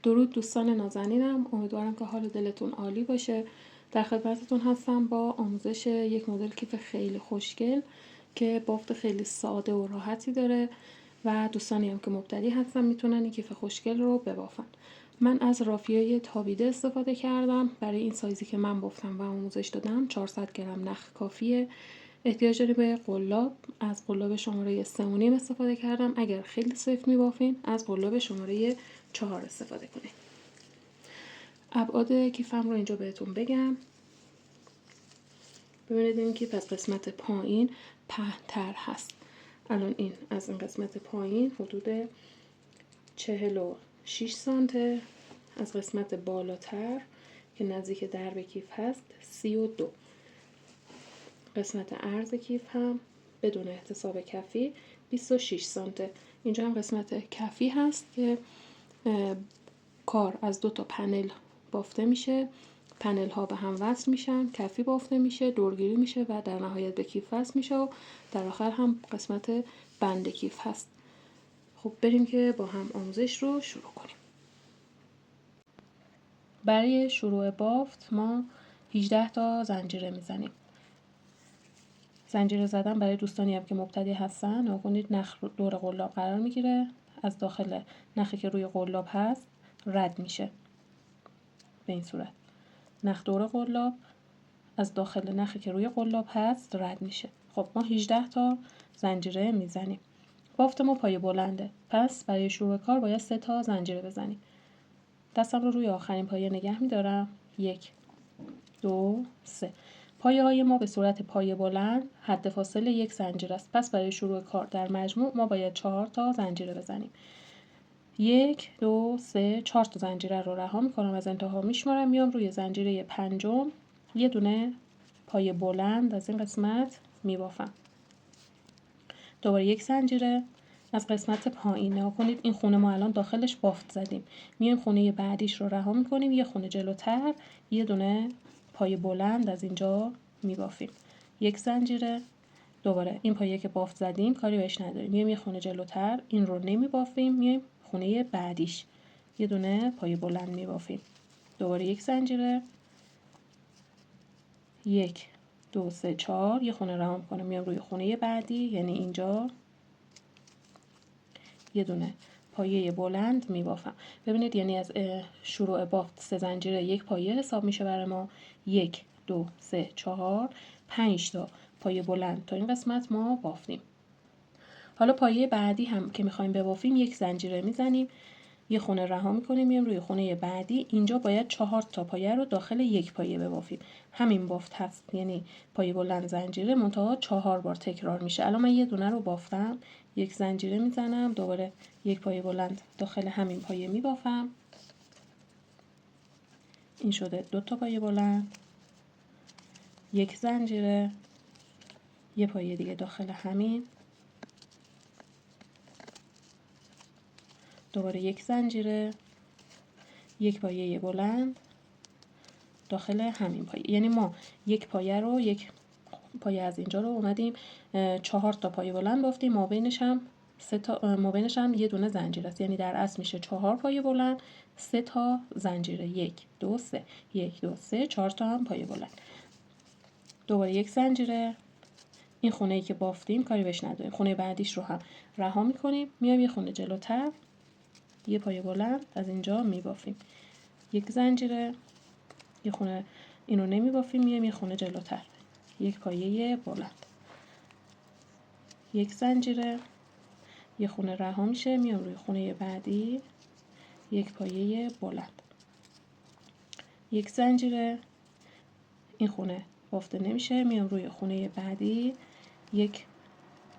درود دوستان نازنینم، امیدوارم که حال دلتون عالی باشه. در خدمتتون هستم با آموزش یک مدل کیف خیلی خوشگل که بافت خیلی ساده و راحتی داره و دوستانی هم که مبتدی هستن میتونن این کیف خوشگل رو ببافن. من از رافیه تابیده استفاده کردم. برای این سایزی که من بافتم و آموزش دادم 400 گرم نخ کافیه. احتیاج داری به قلاب. از قلاب شماره 3.5 استفاده کردم. اگر خیلی سفت میبافین از قلاب شماره 4 استفاده کنید. ابعاد کیفم رو اینجا بهتون بگم. ببینید این کیف از قسمت پایین پهن‌تر هست. الان این از این قسمت پایین حدود 46 سانته، از قسمت بالاتر که نزدیک درب کیف هست 32. قسمت عرض کیف هم بدون احتساب کفی 26 سانته. اینجا هم قسمت کفی هست که کار از 2 تا پنل بافته میشه. پنل ها به هم وصل میشن، کفی بافته میشه، دورگیری میشه و در نهایت به کیف وصل میشه و در آخر هم قسمت بند کیف هست. خب بریم که با هم آموزش رو شروع کنیم. برای شروع بافت ما 18 تا زنجیره میزنیم. زنجیره زدن برای دوستانی هم که مبتدی هستن، نگاه کنید نخ دور قلاب قرار میگیره، از داخل نخی که روی قلاب هست رد میشه. به این صورت نخ دور قلاب از داخل نخی که روی قلاب هست رد میشه. خب ما 18 تا زنجیره میزنیم. بافت ما پایه بلنده، پس برای شروع کار باید 3 تا زنجیره بزنیم. دستم رو روی آخرین پایه نگه میدارم. 1 2 3. پایه های ما به صورت پایه بلند حد فاصله 1 زنجیره است. پس برای شروع کار در مجموع ما باید 4 تا زنجیره بزنیم. 1 2 3 4 تا زنجیره رو رها میکنم، از انتها میشمارم، میام روی زنجیره پنجم یه دونه پایه بلند از این قسمت میبافم. دوباره 1 زنجیره از قسمت پایین. نگاه کنید این خونه ما الان داخلش بافت زدیم، میایم خونه بعدیش رو رها میکنیم، یه خونه جلوتر یه دونه پایه بلند از اینجا میبافیم. 1 زنجیره. دوباره این پایه که بافت زدیم کاری بهش نداریم، میایم یه خونه جلوتر این رو نمیبافیم، میایم خونه بعدیش یه دونه پایه بلند میبافیم. دوباره 1 زنجیره. 1 2 3 4 یه خونه رها میکنم، میام روی خونه بعدی یعنی اینجا یه دونه پایه بلند میبافم. ببینید یعنی از شروع بافت 3 زنجیره 1 پایه حساب میشه برای ما. 1 2 3 4 5 تا پایه بلند تا این قسمت ما بافتیم. حالا پایه بعدی هم که میخوایم ببافیم 1 زنجیره میزنیم، یه خونه رها میکنیم، میایم روی خونه بعدی. اینجا باید 4 تا پایه رو داخل 1 پایه ببافیم. همین بافت هست، یعنی پایه بلند زنجیره منتها 4 بار تکرار میشه. الان من یه دونه رو بافتم، 1 زنجیره میزنم، دوباره 1 پایه بلند داخل همین پایه میبافم. این شده 2 تا پایه بلند، 1 زنجیره، یه پایه دیگه داخل همین، دوباره 1 زنجیره، 1 پایه بلند داخل همین پایه. یعنی ما 1 پایه رو 1 پایه از اینجا رو اومدیم 4 تا پایه بلند بافتیم، مابینش هم یه دونه زنجیره است، یعنی در اصل میشه 4 پایه بلند 3 تا زنجیره. 1 2 3 1 2 3 4 تا هم پایه بلند. دوباره 1 زنجیره. این خونه ای که بافتیم کاری بهش نداریم، خونه بعدیش رو هم رها میکنیم، میایم یه خونه جلوتر یه پایه بلند از اینجا میبافیم. 1 زنجیره، یه خونه اینو نمیبافیم، میایم یه خونه جلوتر 1 پایه بلند، 1 زنجیره، یه خونه رها میشه، میام روی خونه بعدی 1 پایه بلند، 1 زنجیره، این خونه بافته نمیشه، میام روی خونه بعدی 1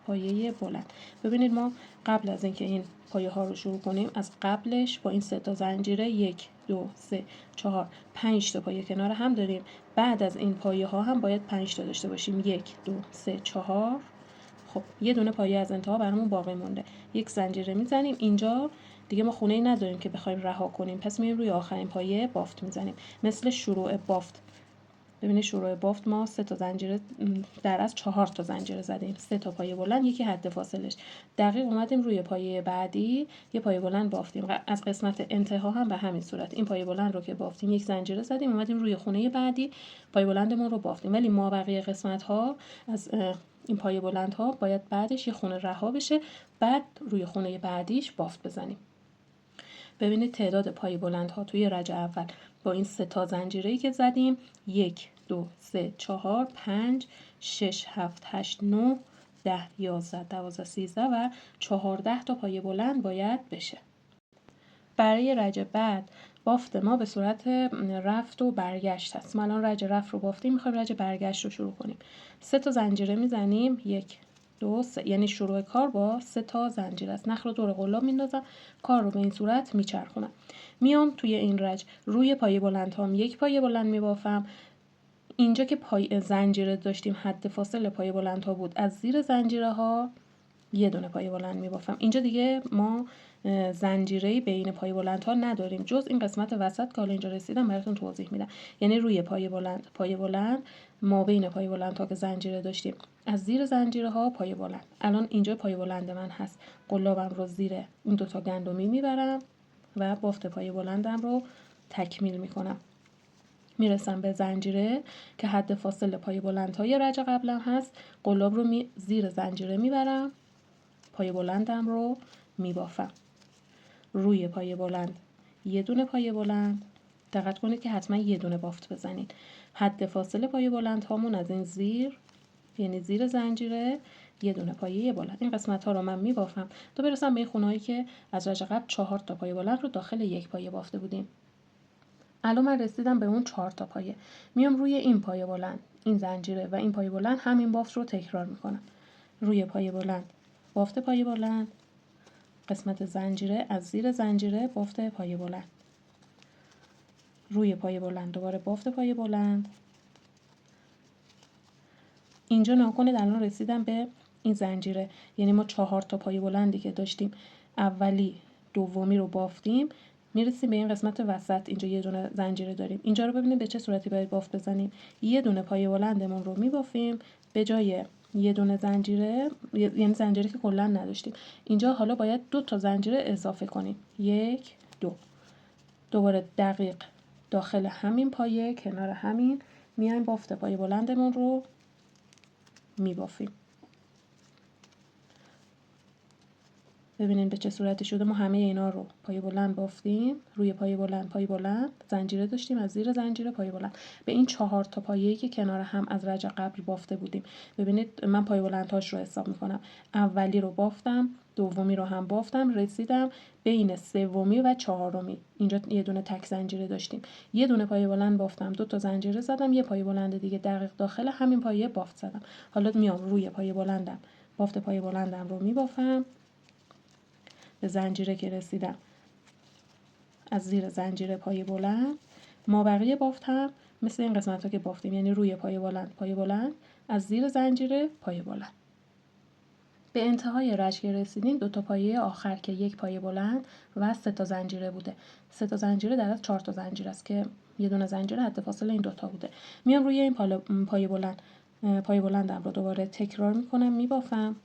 پایه بلند. ببینید ما قبل از اینکه این پایه ها رو شروع کنیم از قبلش با این 3 تا زنجیره 1 2 3 4 5 تا پایه کنار هم داریم. بعد از این پایه ها هم باید 5 تا داشته باشیم. 1 2 3 4. خب یه دونه پایه از انتها برامون باقی مونده. 1 زنجیره میزنیم. اینجا دیگه ما خونه‌ای نداریم که بخوایم رها کنیم، پس میایم روی آخرین پایه بافت میزنیم. مثل شروع بافت ببینید شروع بافت ما 3 تا زنجیره در از 4 تا زنجیره زدیم، 3 تا پایه بلند، یکی حد فاصلش. دقیق اومدیم روی پایه بعدی یه پایه بلند بافتیم. از قسمت انتها هم به همین صورت این پایه بلند رو که بافتیم یک زنجیره زدیم، اومدیم روی خونه بعدی پایه بلندمون رو بافتیم. ولی ما بقیه قسمت ها از این پایه بلند ها باید بعدش یه خونه رها بشه، بعد روی خونه بعدیش بافت بزنیم. ببینید تعداد پایه بلند ها توی رج اول با این 3 تا زنجیره‌ای که زدیم 1 2 3 4 5 6 7 8 9 10 11 12 13 و 14 تا پایه بلند باید بشه. برای رج بعد بافت ما به صورت رفت و برگشت هست. ما الان رج رفت رو بافتیم، میخوایم رج برگشت رو شروع کنیم. 3 تا زنجیره میزنیم، 1 2 3، یعنی شروع کار با 3 تا زنجیره است. نخ رو دور قلاب میندازم، کار رو به این صورت میچرخونم. میام توی این رج روی پایه بلند هام یک پایه بلند میبافم. اینجا که زنجیره داشتیم حد فاصل پایه بلند ها بود، از زیر زنجیره ها یه دونه پایه بلند میبافم. اینجا دیگه ما زنجیره‌ای بین پایه بلند ها نداریم جز این قسمت وسط که حالا اینجا رسیدم براتون توضیح میدم. یعنی روی پایه بلند ما بین پایه بلند ها که زنجیره داشتیم، از زیر زنجیره ها پایه بلند. الان اینجا پایه بلند من هست، قلابم رو زیر این دوتا گندمی میبرم و بافت پایه بلندم رو تکمیل میکنم. میرسم به زنجیره که حد فاصل پایه بلندهای رج قبلم هست، قلاب رو زیر زنجیره میبرم، پایه بلندم رو میبافم. روی پایه بلند یه دونه پایه بلند، دقت کنید که حتما یه دونه بافت بزنید. حد فاصل پایه بلند هامون از این زیر، یعنی زیر زنجیره، یه دونه پایه بلند. این قسمت ها رو من میبافم تا برسم به این خونه‌ای که از رج قبل 4 تا پایه بلند رو داخل یک پایه بافته بودیم. الان من رسیدم به اون 4 تا پایه. میام روی این پایه بلند، این زنجیره و این پایه بلند همین بافت رو تکرار میکنم. روی پایه بلند بافت پایه بلند، قسمت زنجیره از زیر زنجیره بافت پایه بلند، روی پایه بلند دوباره بافت پایه بلند. اینجا نگاه کنید الان رسیدم به این زنجیره، یعنی ما 4 تا پایه بلندی که داشتیم اولی دومی رو بافتیم، میرسیم به این قسمت وسط. اینجا یه دونه زنجیره داریم. اینجا رو ببینید به چه صورتی باید بافت بزنیم. یه دونه پایه بلندمون رو میبافیم به جای یه دونه زنجیره، یعنی زنجیره که کلا نداشتیم. اینجا حالا باید 2 تا زنجیره اضافه کنیم، 1 2. دوباره دقیق داخل همین پایه کنار همین میایم بافت پایه بلندمون رو میبافیم. ببینید به چه صورتی شده. ما همه اینا رو پایه بلند بافتیم، روی پایه بلند زنجیره داشتیم، از زیر زنجیره پایه بلند به این 4 تا پایه‌ای که کنار هم از رج قبل بافته بودیم. ببینید من پایه بلندهاش رو حساب میکنم. اولی رو بافتم، دومی رو هم بافتم، رسیدم بین سومی و چهارمی. اینجا یه دونه تک زنجیره داشتیم، یه دونه پایه بلند بافتم، 2 تا زنجیره زدم، یه پایه بلند دیگه دقیق داخل همین پایه بافت زدم. حالا میام روی پایه بلندم بافت پایه بلندم رو میبافم. به زنجیره که رسیدم از زیر زنجیره پایه بلند، ما بقیه بافت هم مثل این قسمت ها که بافتیم، یعنی روی پایه بلند از زیر زنجیره پایه بلند. به انتهای رج که رسیدیم 2 تا پایه آخر که یک پایه بلند و 3 تا زنجیره بوده. 3 تا زنجیره در از 4 تا زنجیره است که یه دونه زنجیره حد فاصله این 2 تا بوده. میام روی این پایه بلندم رو دوباره تکرار میکنم، میبافم.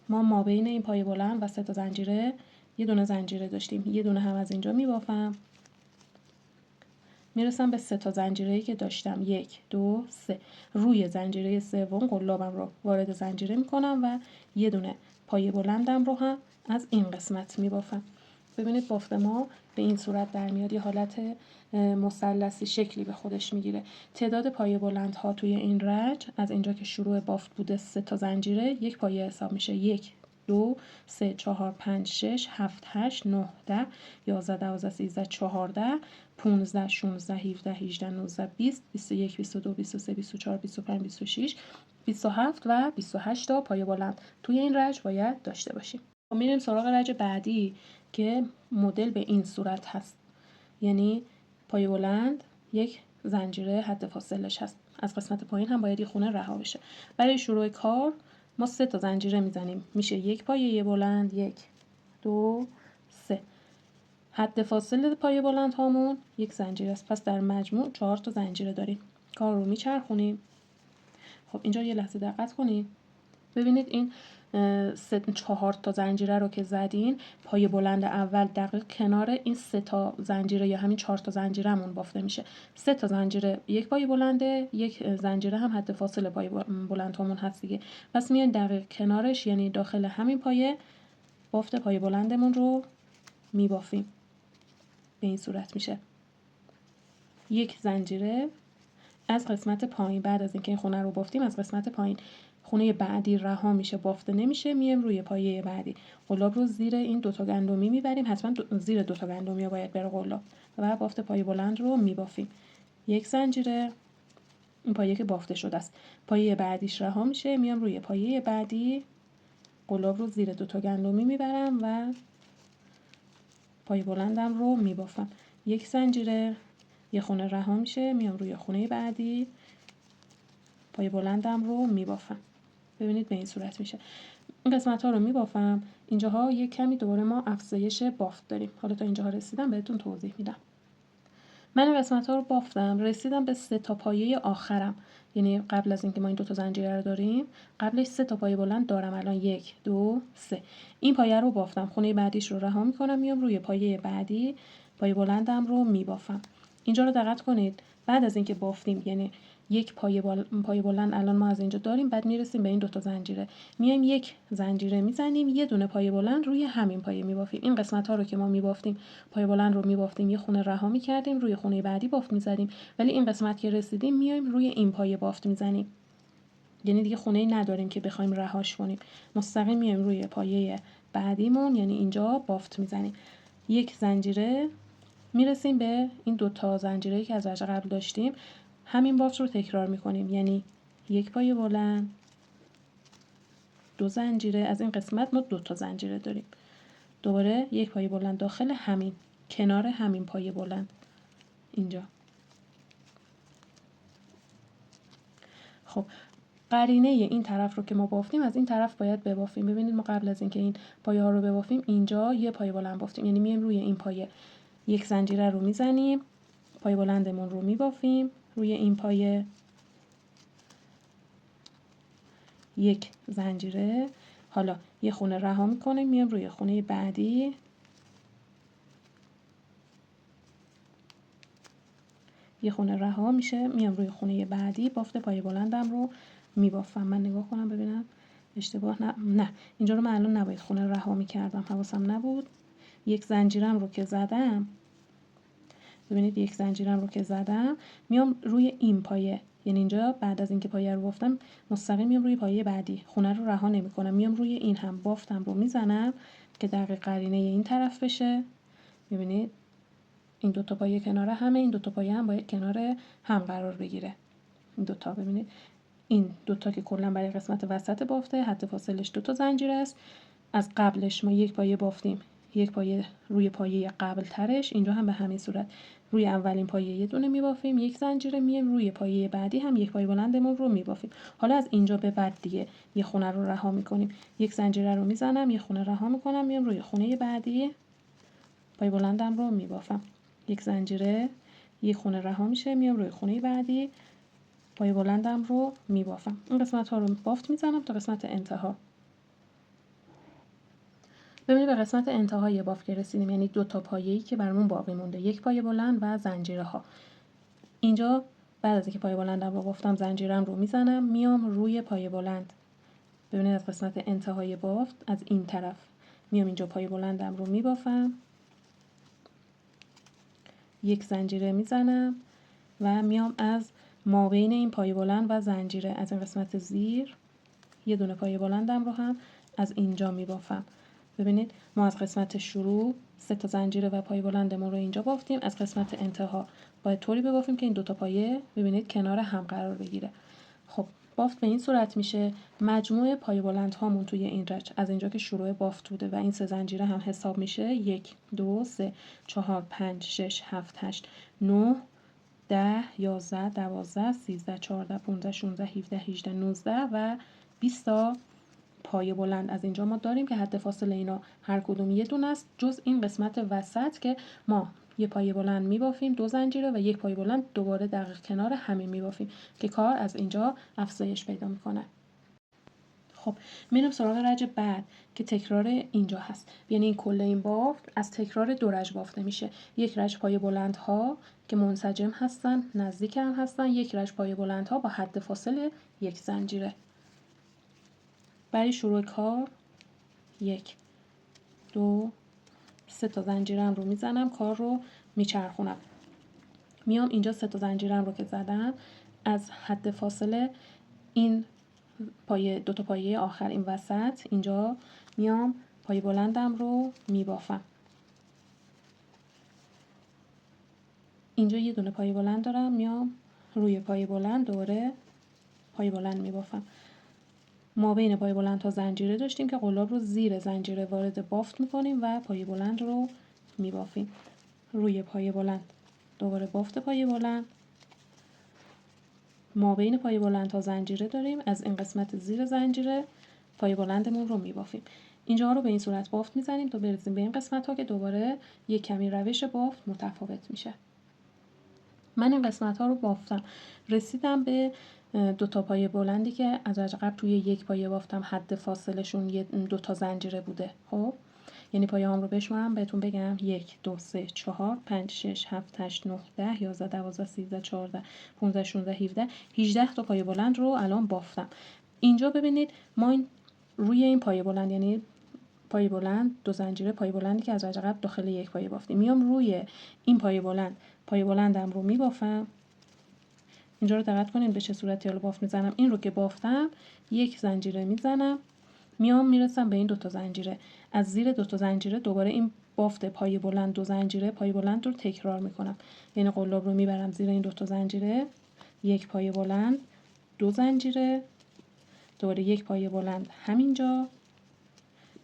ما مابین این پایه بلند و 3 تا زنجیره یه دونه زنجیره داشتیم، یه دونه هم از اینجا میبافم. میرسم به 3 تا زنجیره‌ای که داشتم، 1 2 3. روی زنجیره سوم قلابم رو وارد زنجیره میکنم و یه دونه پایه بلندم رو هم از این قسمت میبافم. ببینید بافت ما به این صورت در میاد، یه حالت مثلثی شکلی به خودش میگیره. تعداد پایه بلندها توی این رج از اینجا که شروع بافت بوده 3 تا زنجیره یک پایه حساب میشه. 1 2 3 4 5 6 7 8 9 10 11 12 13 14 15 16 17 18 19 20 21 22 23 24 25 26 27 و 28 تا پایه بلند توی این رج باید داشته باشیم. میریم سراغ رج بعدی که مدل به این صورت هست، یعنی پایه بلند یک زنجیره حد فاصلش هست، از قسمت پایین هم باید یه خونه رها بشه. برای شروع کار ما 3 تا زنجیره میزنیم، میشه یک پایه بلند، 1 2 3. حد فاصل پایه بلند هامون یک زنجیر است. پس در مجموع 4 تا زنجیره داریم. کار رو میچرخونیم. خب اینجا یه لحظه دقت کنید. ببینید این 4 تا زنجیره رو که زدین، پایه بلند اول دقیق کنار این 3 تا زنجیره یا همین 4 تا زنجیرمون بافته میشه. 3 تا زنجیره یک پایه بلنده، یک زنجیره هم حد فاصل پایه بلند همون هست دیگه. پس میایم دقیق کنارش، یعنی داخل همین پایه، بافت پایه بلندمون رو میبافیم. به این صورت میشه. یک زنجیره از قسمت پایین، بعد از اینکه این خونه رو بافتیم از قسمت پایین، خونه بعدی رها میشه، بافته نمیشه، میایم روی پایه بعدی. قلاب رو زیر این 2 تا گندمی میبریم، حتما زیر 2 تا گندمی باید بره قلاب، و بافت پایه بلند رو میبافیم. یک زنجیره، این پایه که بافته شده است، پایه بعدیش رها میشه، میام روی پایه بعدی، قلاب رو زیر 2 تا گندمی میبرم و پایه بلندم رو میبافم. یک زنجیره، یه خونه رها میشه، میام روی خونه بعدی، پایه بلندم رو میبافم. ببینید به این صورت میشه. این قسمت ها رو میبافم. اینجاها یک کمی دوباره ما افزایش بافت داریم. حالا تا اینجاها رسیدم بهتون توضیح میدم. من این قسمت ها رو بافتم، رسیدم به 3 تا پایه آخرم. یعنی قبل از اینکه ما این 2 تا زنجیره رو داریم، قبلش 3 تا پایه بلند دارم. الان 1 2 3. این پایه رو بافتم، خونه بعدیش رو رها میکنم، میام روی پایه بعدی، پایه بلندم رو میبافم. اینجا رو دقت کنید. بعد از اینکه بافتیم، یعنی یک پایه بلند الان ما از اینجا داریم، بعد میرسیم به این 2 تا زنجیره، میایم یک زنجیره میزنیم، یه دونه پایه بلند روی همین پایه میبافیم. این قسمت ها رو که ما میبافتیم، پایه بلند رو میبافتیم، یه خونه رها میکردیم، روی خونه بعدی بافت میزدیم، ولی این قسمت که رسیدیم میایم روی این پایه بافت میزنیم. یعنی دیگه خونه‌ای نداریم که بخوایم رهاش کنیم، مستقیم میایم روی پایه بعدیمون، یعنی اینجا بافت میزنیم. یک زنجیره، میرسیم به این 2 تا زنجیره‌ای که از درجه قبل داشتیم، همین بافت رو تکرار میکنیم. یعنی یک پایه بلند، 2 زنجیره. از این قسمت ما 2 تا زنجیره داریم. دوباره یک پایه بلند داخل همین، کنار همین پایه بلند اینجا. خب قرینه این طرف رو که ما بافتیم، از این طرف باید ببافیم. ببینید ما قبل از اینکه این پایه ها رو ببافیم، اینجا یه پایه بلند بافتیم، یعنی میایم روی این پایه یک زنجیره رو میزنیم، پایه بلندمون رو میبافیم، روی این پایه یک زنجیره. حالا یه خونه رها میکنیم، میام روی خونه بعدی، یه خونه رها میشه، میام روی خونه بعدی، بافت پایه بلندم رو میبافم. من نگاه کنم ببینم اشتباه نه اینجا رو من الان نباید خونه رها میکردم، حواسم نبود. یک زنجیرم رو که زدم، ببینید یک زنجیرم رو که زدم، میام روی این پایه، یعنی اینجا بعد از اینکه پایه رو بافتم مستقیم میام روی پایه بعدی، خونه رو رها نمی‌کنم، میام روی این هم بافتم رو میزنم که دقیق قرینه این طرف بشه. ببینید این 2 تا پایه کنار همه، این 2 تا پایه هم باید کنار هم قرار بگیره. این 2 تا، ببینید این 2 تا که کلا برای قسمت وسط بافته، حد فاصلش 2 تا زنجیره است. از قبلش ما یک پایه بافتیم، یک پایه روی پایه قبل ترش، اینجا هم به همین صورت روی اولین پایه یه دونه میبافیم، یک زنجیره، میایم روی پایه بعدی هم یک پایه بلندمون رو میبافیم. حالا از اینجا به بعد دیگه یه خونه رو رها میکنیم، یک زنجیره رو میزنم، یه خونه رها میکنم، میام روی خونه بعدی، پایه بلندم رو میبافم، یک زنجیره، یه خونه رها میشه، میام روی خونه بعدی، پایه بلندم رو میبافم. این قسمت ها رو بافت میزنم تا قسمت انتها. ببینید به قسمت انتهای بافت که رسیدیم، یعنی 2 تا پایه‌ای که برامون باقی مونده، یک پایه بلند و زنجیره ها. اینجا بعد از اینکه پایه بلندم رو بافتم، زنجیرم رو میزنم، میام روی پایه بلند. ببینید از قسمت انتهای بافت از این طرف میام اینجا پایه بلندم رو میبافم، یک زنجیره میزنم و میام از مابین این پایه بلند و زنجیره، از این قسمت زیر یه دونه پایه بلندم رو هم از اینجا میبافم. ببینید ما از قسمت شروع 3 تا زنجیره و پایه بلندمون رو اینجا بافتیم، از قسمت انتها باید طوری ببافیم که این 2 تا پایه ببینید کنار هم قرار بگیره. خب بافت به این صورت میشه. مجموع پایه بلند هامون توی این رچ از اینجا که شروع بافت بوده و این 3 زنجیره هم حساب میشه 1 2 3 4 5 6 7 8 9 10 11 12 13 14 15 16 17 18 19 و 20 تا پایه بلند از اینجا ما داریم که حد فاصله اینا هر کدوم یه دونه است، جز این قسمت وسط که ما یه پایه بلند میبافیم 2 زنجیره و یک پایه بلند دوباره دقیق کنار همین میبافیم که کار از اینجا افزایش پیدا میکنه. خب میریم سراغ رج بعد که تکرار اینجا هست، یعنی این کل این بافت از تکرار 2 رج بافته میشه. یک رج پایه بلند ها که منسجم هستن، نزدیک هم هستن، یک رج پایه بلند ها با حد فاصله 1 زنجیره. برای شروع کار 1 2 3 تا زنجیرم رو میزنم، کار رو میچرخونم. میام اینجا 3 تا زنجیرم رو که زدم از حد فاصله این پایه 2 تا پایه آخر این وسط اینجا میام پایه بلندم رو میبافم. اینجا یه دونه پایه بلند دارم، میام روی پایه بلند دوباره پایه بلند میبافم. ما بین پایه بلند تا زنجیره داشتیم که قلاب رو زیر زنجیره وارد بافت میکنیم و پایه بلند رو میبافیم. روی پایه بلند دوباره بافت پایه بلند. ما بین پایه بلند تا زنجیره داریم، از این قسمت زیر زنجیره پایه بلندمون رو میبافیم. اینجا رو به این صورت بافت میزنیم تا برسیم به این قسمت ها که دوباره یک کمی روش بافت متفاوت میشه. من این قسمت ها رو بافتم، رسیدم به 2 تا پایه بلندی که از رج قبل توی یک پایه بافتم، حد فاصله شون 2 تا زنجیره بوده. خب یعنی پایه هام رو بشمارم بهتون بگم 1 2 3 4 5 6 7 8 9 10 11 12 13 14 15 16 17 18 تا پایه بلند رو الان بافتم. اینجا ببینید ما این روی این پایه بلند، یعنی پایه بلند 2 زنجیره پایه بلندی که از رج قبل داخل یک پایه بافتیم، میام روی این پایه بلندم رو میبافم. اینجا رو دقت کنین به چه صورتی رو بافت میزنم. این رو که بافتم 1 زنجیره میزنم، میام میرسم به این 2 تا زنجیره، از زیر 2 تا زنجیره دوباره این بافت پایه بلند 2 زنجیره پایه بلند رو تکرار میکنم، یعنی قلاب رو میبرم زیر این 2 تا زنجیره، 1 پایه بلند 2 زنجیره دوباره 1 پایه بلند همینجا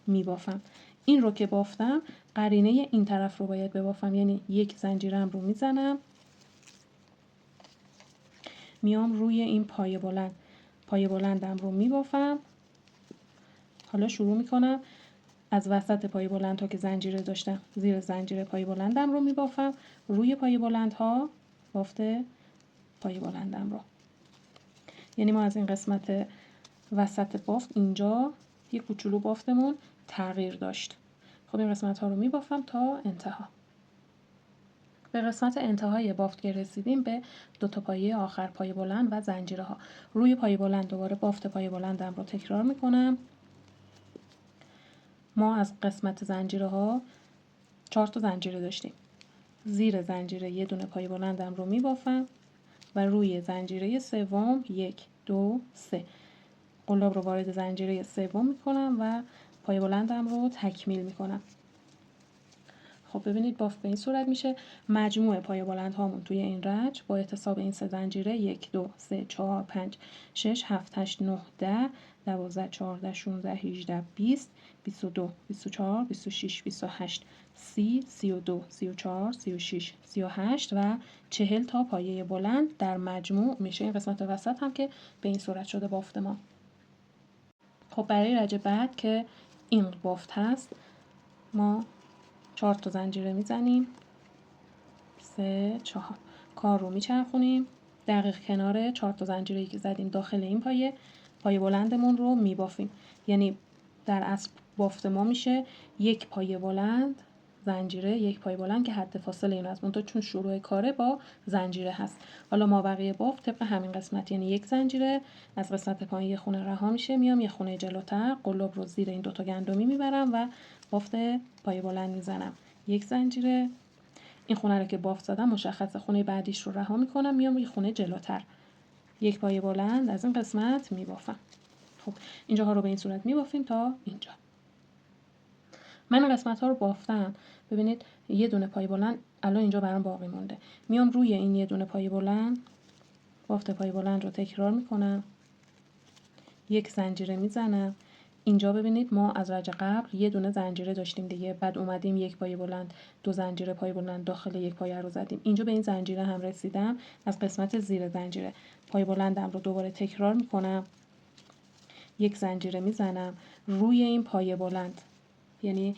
میبافم. این رو که بافتم قرینه این طرف رو باید ببافم، یعنی 1 زنجیرم رو میزنم، میام روی این پایه بلندم رو میبافم. حالا شروع میکنم از وسط پایه بلند ها که زنجیره داشتم زیر زنجیره پایه بلندم رو میبافم، روی پایه بلند ها بافت پایه بلندم رو. یعنی ما از این قسمت وسط بافت اینجا یه کوچولو بافتمون تغییر داشت. خب این قسمت ها رو میبافم تا انتها. به قسمت انتهای بافت که رسیدیم به 2 تا پایه آخر پایه بلند و زنجیره ها. روی پایه بلند دوباره بافت پایه بلندم رو تکرار میکنم. ما از قسمت زنجیره ها 4 تا زنجیره داشتیم، زیر زنجیره یه دونه پایه بلندم رو میبافم و روی زنجیره سوم 1 2 3 قلاب رو وارد زنجیره سوم میکنم و پایه بلندم رو تکمیل میکنم. خب ببینید بافت به این صورت میشه. مجموع پایه بلند هامون توی این رج با احتساب این 3 زنجیره 1 2 3 4 5 6 7 8 9 10 12 14 16 18 20 22 24 26 28 30 32 34 36 38 و 40 تا پایه بلند در مجموع میشه. این قسمت وسط هم که به این صورت شده بافت ما. خب برای رج بعد که این بافت هست ما 4 تا زنجیره میزنیم، 3 4 کار رو میچرخونیم، دقیق کنار 4 تا زنجیره‌ای که زدیم داخل این پایه بلندمون رو میبافیم. یعنی در اصل بافت ما میشه 1 پایه بلند زنجیره 1 پایه بلند که حد فاصله این است، منتها چون شروع کاره با زنجیره هست. حالا ما بقیه بافت طبق همین قسمت، یعنی 1 زنجیره از قسمت پایین یه خونه رها میشه، میام یه خونه جلوتر قلاب رو زیر این 2 تا گندمی میبرم و بافت پایه بلند میزنم، 1 زنجیره. این خونه رو که بافت زدم مشخصه خونه بعدیش رو رها میکنم، میام یه خونه جلوتر 1 پایه بلند از این قسمت میبافم. خب اینجاها رو به این صورت میبافیم تا اینجا. من این قسمت ها رو بافتم. ببینید یه دونه پایه بلند الان اینجا برام باقی مونده، میام روی این یه دونه پایه بلند بافت پایه بلند رو تکرار میکنم، 1 زنجیره میزنم. اینجا ببینید ما از رج قبل یه دونه زنجیره داشتیم دیگه، بعد اومدیم 1 پایه بلند 2 زنجیره پایه بلند داخل 1 پایه رو زدیم. اینجا به این زنجیره هم رسیدم، از قسمت زیر زنجیره پایه بلندم رو دوباره تکرار میکنم، یک زنجیره میزنم روی این پایه بلند، یعنی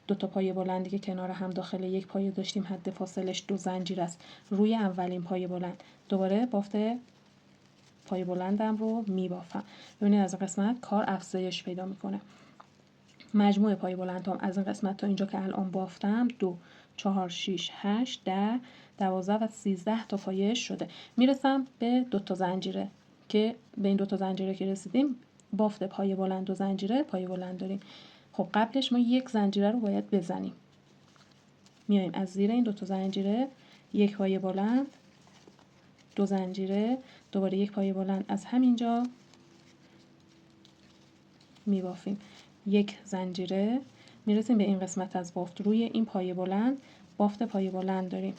2 تا پایه بلندی که کنار هم داخل یک پایه داشتیم حد فاصلش 2 زنجیر است، روی اولین پایه بلند دوباره بافت پایه بلندم رو میبافم. ببینید از این قسمت کار افزایش پیدا میکنه. مجموع پایه بلندام از این قسمت تا اینجا که الان بافتم 2 4 6 8 10 12 و 13 تا پایه شده. میرسم به 2 تا زنجیره که به این 2 تا زنجیره که رسیدیم بافت پایه بلند و زنجیره پایه بلند داریم. خب قبلش ما یک زنجیره رو باید بزنیم. میایم از زیر این 2 تا زنجیره یک پایه بلند، 2 زنجیره، دوباره یک پایه بلند از همینجا میبافیم، یک زنجیره، میرسیم به این قسمت از بافت. روی این پایه بلند بافت پایه بلند داریم،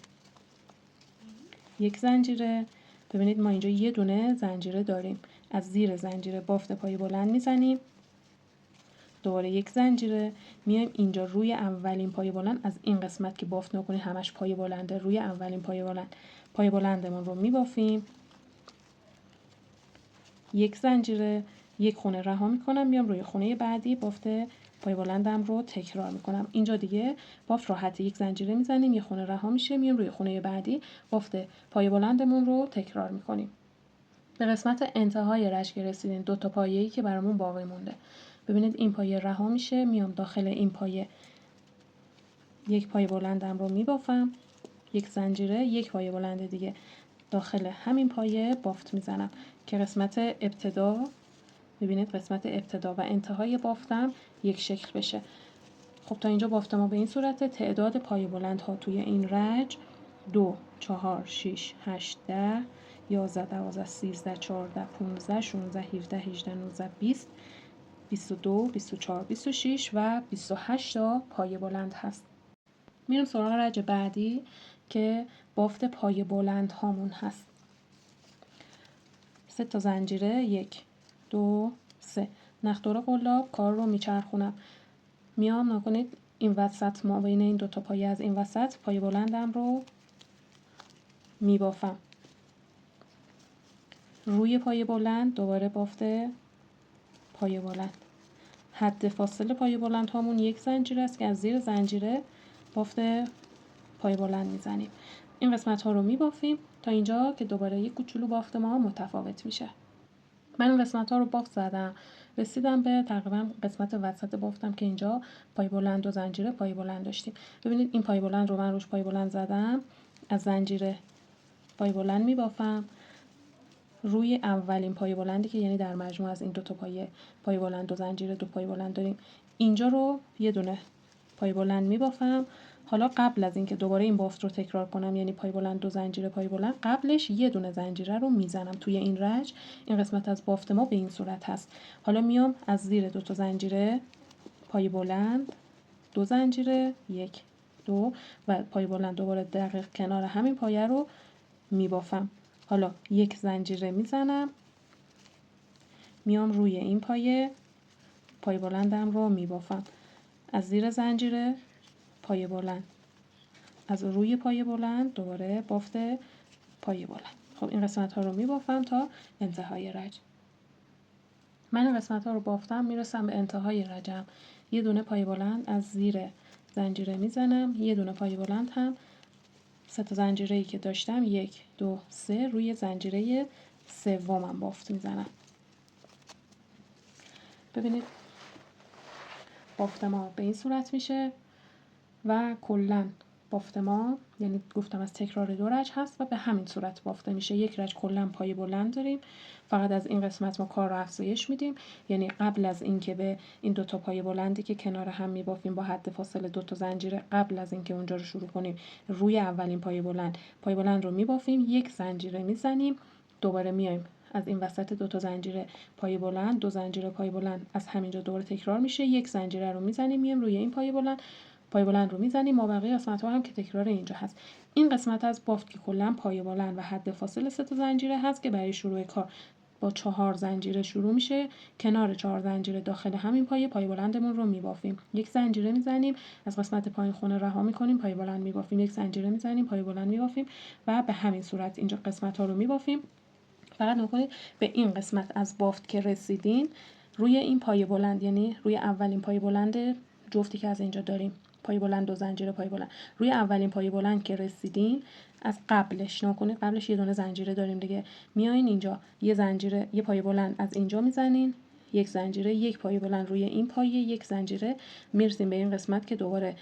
یک زنجیره. ببینید ما اینجا یه دونه زنجیره داریم، از زیر زنجیره بافت پایه بلند میزنیم، دوباره یک زنجیره، میایم اینجا روی اولین پایه بلند، از این قسمت که بافت نکنید همش پایه بلنده، روی اولین پایه بلندمون رو میبافیم، یک زنجیره، یک خونه رها میکنم، میام روی خونه بعدی بافت پایه بلندم رو تکرار میکنم. اینجا دیگه بافت راحت، یک زنجیره میزنیم، یک خونه رها میشه، میام روی خونه بعدی بافت پایه بلندمون رو تکرار میکنیم. به قسمت انتهای رشک که رسیدیم، 2 تا پایه‌ای که برامون باقی مونده. ببینید این پایه رها میشه، میام داخل این پایه یک پایه بلندم رو میبافم، یک زنجیره، یک پایه بلند دیگه داخل همین پایه بافت میزنم که قسمت ابتدا، ببینید قسمت ابتدا و انتهای بافتم یک شکل بشه. خب تا اینجا بافت ما به این صورت. تعداد پایه بلند ها توی این رج 2 4 6 8 10 11 12 13 14 15 16 17 18 19 20 22 24 26 و 28 تا پایه بلند هست. میریم سراغ رج بعدی که بافت پایه بلند هامون هست. 3 تا زنجیره، 1 2 3 نخدور قلاب کار رو میچرخونم، میام نکنید این وسط، ما بین این 2 تا پایه از این وسط پایه بلندم رو میبافم، روی پایه بلند دوباره بافت پایه بلند. حد فاصله پایه بلند هامون یک زنجیره است که از زیر زنجیره بافت پایه بلند میزنیم. این قسمت ها رو میبافیم تا اینجا که دوباره یک کوچولو بافت ما متفاوت میشه. من این قسمت ها رو بافت زدم، رسیدم به تقریبا قسمت وسط بافتم که اینجا پایه بلند و زنجیره پایه بلند داشتیم. ببینید این پایه بلند رو من روش پایه بلند زدم، از زنجیره پایه بلند میبافم، روی اولین پایه بلندی که یعنی در مجموع از این 2 تا پایه بلند و زنجیره 2 پایه بلند داریم، اینجا رو یه دونه پایه بلند میبافم. حالا قبل از اینکه دوباره این بافت رو تکرار کنم، یعنی پایه بلند و زنجیره پایه بلند، قبلش یه دونه زنجیره رو میزنم توی این رج. این قسمت از بافت ما به این صورت هست. حالا میام از زیر 2 تا زنجیره پایه بلند، 2 زنجیره، 1 2 و پایه بلند دوباره دقیق کنار همین پایه رو میبافم. حالا یک زنجیره میزنم، میام روی این پایه بلندم رو میبافم، از زیر زنجیره پایه بلند، از روی پایه بلند دوباره بافت پایه بلند. خب این قسمت ها رو میبافم تا انتهای رج. من این قسمت ها رو بافتم، میرسم به انتهای رجم. یه دونه پایه بلند از زیر زنجیره میزنم، یه دونه پایه بلند هم 3 تا زنجیره‌ای که داشتم 1 2 3 روی زنجیره سومم بافت میزنم. ببینید بافت ما به این صورت میشه و کلا بافت ما، یعنی گفتم از تکرار 2 رج هست و به همین صورت بافته میشه. یک رج کلا پایه بلند داریم، فقط از این قسمت ما کار رو افزایش میدیم، یعنی قبل از اینکه به این 2 تا پایه بلندی که کنار هم میبافیم با حد فاصله 2 تا زنجیره، قبل از اینکه اونجا رو شروع کنیم روی اولین پایه بلند رو میبافیم، یک زنجیره میزنیم، دوباره میایم از این وسط 2 تا زنجیره پایه بلند، 2 زنجیره پایه بلند از همینجا دوباره تکرار میشه، یک زنجیره رو میزنیم، میایم روی این پایه بلند رو میزنیم. ما بقیه قسمت ها هم که تکرار اینجا هست. این قسمت از بافت که کلا پایه بلند و حد فاصله 3 تا زنجیره هست که برای شروع کار با 4 زنجیره شروع میشه. کنار 4 زنجیره داخل همین پایه بلندمون رو میبافیم، یک زنجیره میزنیم، از قسمت پایین خونه رها میکنیم، پایه بلند میبافیم، یک زنجیره میزنیم، پایه بلند میبافیم و به همین صورت اینجا قسمت ها رو میبافیم. فقط نکنید به این قسمت از بافت که رسیدین روی این پایه بلند، یعنی روی اولین پایه بلند جفتی که از اینجا داریم، پایه بلند 2 زنجیره پایه بلند، روی اولین پایه بلند که رسیدین از قبلش نکنید، قبلش یه دونه زنجیره داریم دیگه، میایین اینجا یه زنجیره، یه پایه بلند از اینجا میزنین، یک زنجیره، یک پایه بلند روی این پایه، یک زنجیره، میرسیم به این قسمت که دوباره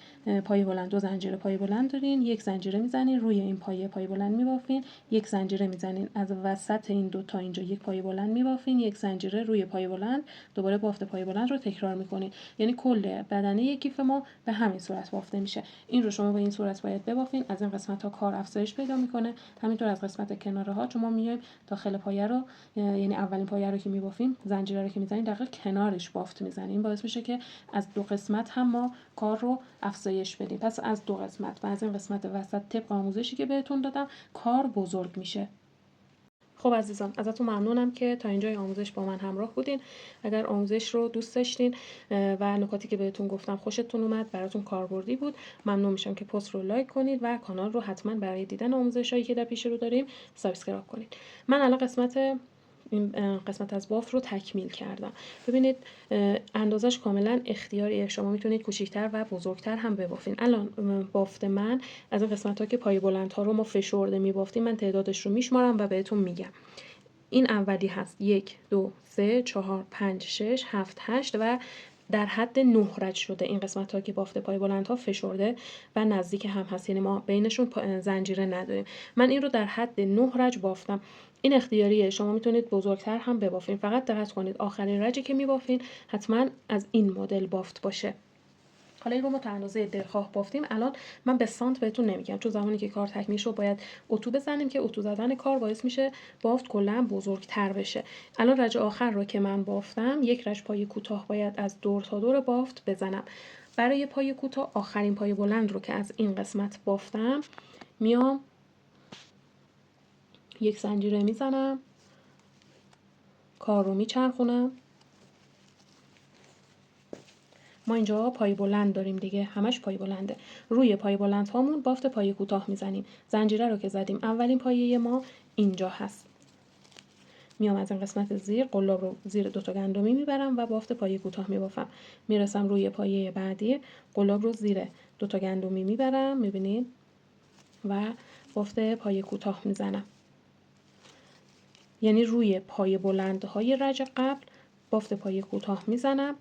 پایه بلند 2 زنجیره پایه بلند دارین، یک زنجیره میزنین روی این پایه بلند میبافین، یک زنجیره میزنین از وسط این دو تا اینجا یک پایه بلند میبافین، یک زنجیره روی پایه بلند، دوباره بافت پایه بلند رو تکرار میکنین. یعنی کل بدنه یک کیف ما به همین صورت بافته میشه. این رو شما به این صورت باید ببافین. از این قسمت ها کار افزایش پیدا میکنه. همینطور از قسمت کناره ها چون ما میایم داخل پایه رو، یعنی اولین پایه رو که میبافیم، زنجیره رو که میزنیم دقیقاً کنارش بافت میزنیم، باعث میشه که از 2 قسمت هم ما کار رو افزایش بدیم. پس از 2 قسمت و از این قسمت وسط طبق آموزشی که بهتون دادم کار بزرگ میشه. خب عزیزان، ازتون ممنونم که تا اینجای آموزش با من همراه بودین. اگر آموزش رو دوست داشتین و نکاتی که بهتون گفتم خوشتون اومد، براتون کاربردی بود، ممنون میشم که پست رو لایک کنید و کانال رو حتما برای دیدن آموزشایی که در پیش رو داریم سابسکرایب کنید. من الان این قسمت از بافت رو تکمیل کردم. ببینید اندازش کاملا اختیاریه، شما میتونید کوچیک‌تر و بزرگتر هم ببافین. الان بافت من از این قسمت ها که پایه بلند ها رو ما فشرده میبافتیم، من تعدادش رو میشمارم و بهتون میگم. این اولی هست 1 2 3 4 5 6 7 8 و در حد 9 رج شده. این قسمت ها که بافت پای بلند ها فشرده و نزدیک هم هست، یعنی ما بینشون زنجیره نداریم. من این رو در حد 9 رج بافتم. این اختیاریه، شما میتونید بزرگتر هم ببافین. فقط دقت کنید آخرین رجی که میبافین حتما از این مدل بافت باشه. حالا این رو ما تا اندازه دلخواه بافتیم. الان من به سانت بهتون نمیگم چون زمانی که کار تکمیل شد باید اتو بزنیم که اتو زدن کار باعث میشه بافت کلا بزرگتر بشه. الان رج آخر رو که من بافتم، یک رج پای کوتاه باید از دور تا دور بافت بزنم. برای پای کوتاه آخرین پای بلند رو که از این قسمت بافتم، میام یک زنجیره میزنم، کار رو میچرخونم. ما اینجا پای بلند داریم دیگه، همش پای بلنده. روی پای بلند هامون بافت پای کوتاه میزنیم. زنجیره رو که زدیم، اولین پایه ما اینجا هست. میام از این قسمت زیر قلاب رو زیر 2 تا گندمی میبرم و بافت پای کوتاه میبافم. میرسم روی پایه بعدی، قلاب رو زیر 2 تا گندمی میبرم، میبینید، و بافت پای کوتاه میزنم. یعنی روی پای بلندهای رج قبل بافت پای کوتاه میزنم.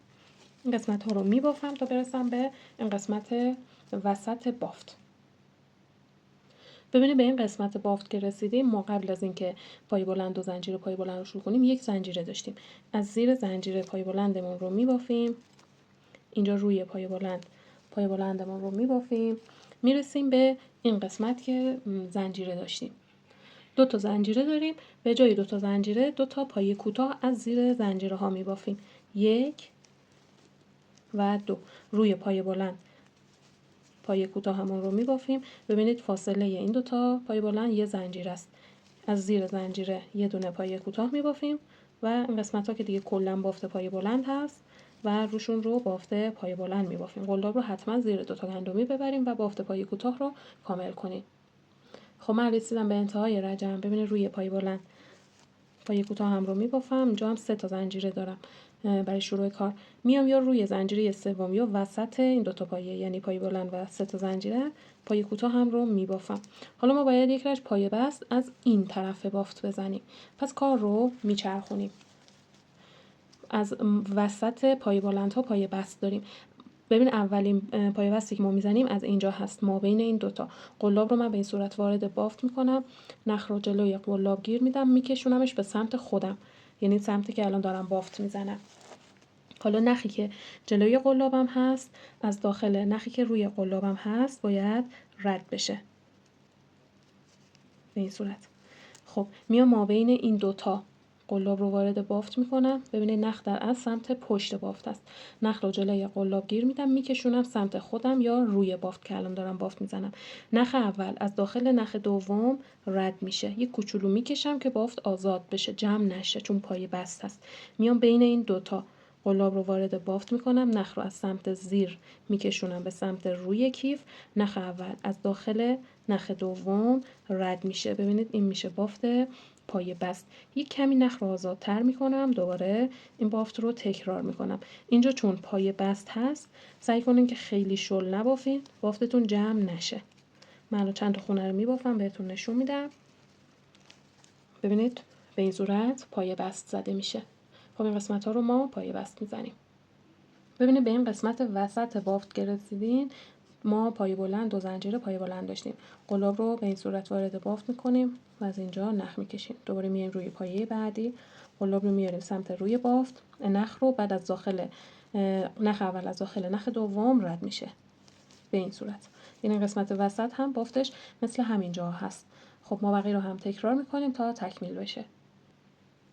این قسمت ها رو میبافم تا برسم به این قسمت وسط بافت. ببینید به این قسمت بافت که رسیدیم، ما قبل از اینکه پای بلند و زنجیره پای بلند رو شروع کنیم یک زنجیره داشتیم. از زیر زنجیره پای بلندمون رو میبافیم. اینجا روی پای بلندمون رو میبافیم. میرسیم به این قسمت که زنجیره داشتیم. 2 تا زنجیره داریم، به جای 2 تا زنجیره 2 تا پای کوتاه از زیر زنجیره ها میبافیم. 1 و 2 روی پای بلند پای کوتاه همون رو میبافیم. ببینید فاصله این 2 تا پای بلند یه زنجیره است. از زیر زنجیره یه دونه پای کوتاه میبافیم و این قسمت ها که دیگه کلا بافت پای بلند هست و روشون رو بافت پای بلند میبافیم. قلاب رو حتما زیر 2 تا گندمی ببریم و بافت پای کوتاه رو کامل کنیم. خب من رسیدم به انتهای رجم. ببینید روی پای بلند پای کوتاه هم رو میبافم. اینجا هم 3 تا زنجیره دارم. برای شروع کار میام یا روی زنجیره سوم یا وسط این 2 تا پایه، یعنی پای بلند و 3 تا زنجیره، پای کوتاه هم رو میبافم. حالا ما باید یک رج پایه بست از این طرف بافت بزنیم. پس کار رو میچرخونیم. از وسط پای بلند ها پایه بست داریم. ببین اولین پایه بستی که ما میزنیم از اینجا هست، ما بین این 2 تا. قلاب رو من به این صورت وارد بافت میکنم، نخ رو جلوی قلاب گیر میدم، میکشونمش به سمت خودم، یعنی سمتی که الان دارم بافت میزنم. حالا نخی که جلوی قلابم هست از داخل نخی که روی قلابم هست باید رد بشه به این صورت. خب میام ما بین این 2 تا قلاب رو وارد بافت میکنم. ببینید نخ در از سمت پشت بافت است. نخ رو جلوی قلاب گیر میدم، میکشونم سمت خودم یا روی بافت که الان دارم بافت میزنم. نخ اول از داخل نخ دوم رد میشه. یک کوچولو میکشم که بافت آزاد بشه، جمع نشه چون پای بست هست. میام بین این 2 تا قلاب رو وارد بافت میکنم. نخ رو از سمت زیر میکشونم به سمت روی کیف. نخ اول از داخل نخ دوم رد میشه. ببینید این میشه بافت پایه بست یک کمی نخ رو آزادتر میکنم، دوباره این بافت رو تکرار میکنم. اینجا چون پایه بست هست سعی کنین که خیلی شل نبافین، بافتتون جمع نشه. من الان چند تا خونه رو میبافم بهتون نشون میدم. ببینید به این صورت پایه بست زده میشه. خب این قسمت ها رو ما پایه بست میزنیم. ببینید به این قسمت وسط بافت که رسیدین ما پایه بلند 2 زنجیر پایه بلند داشتیم. قلاب رو به این صورت وارد بافت میکنیم و از اینجا نخ میکشیم. دوباره میایم روی پایه بعدی، قلاب رو میاریم سمت روی بافت، نخ رو بعد از داخل نخ اول از داخل نخ دوم رد میشه به این صورت. این قسمت وسط هم بافتش مثل همینجا هست. خب ما بقیه رو هم تکرار میکنیم تا تکمیل بشه.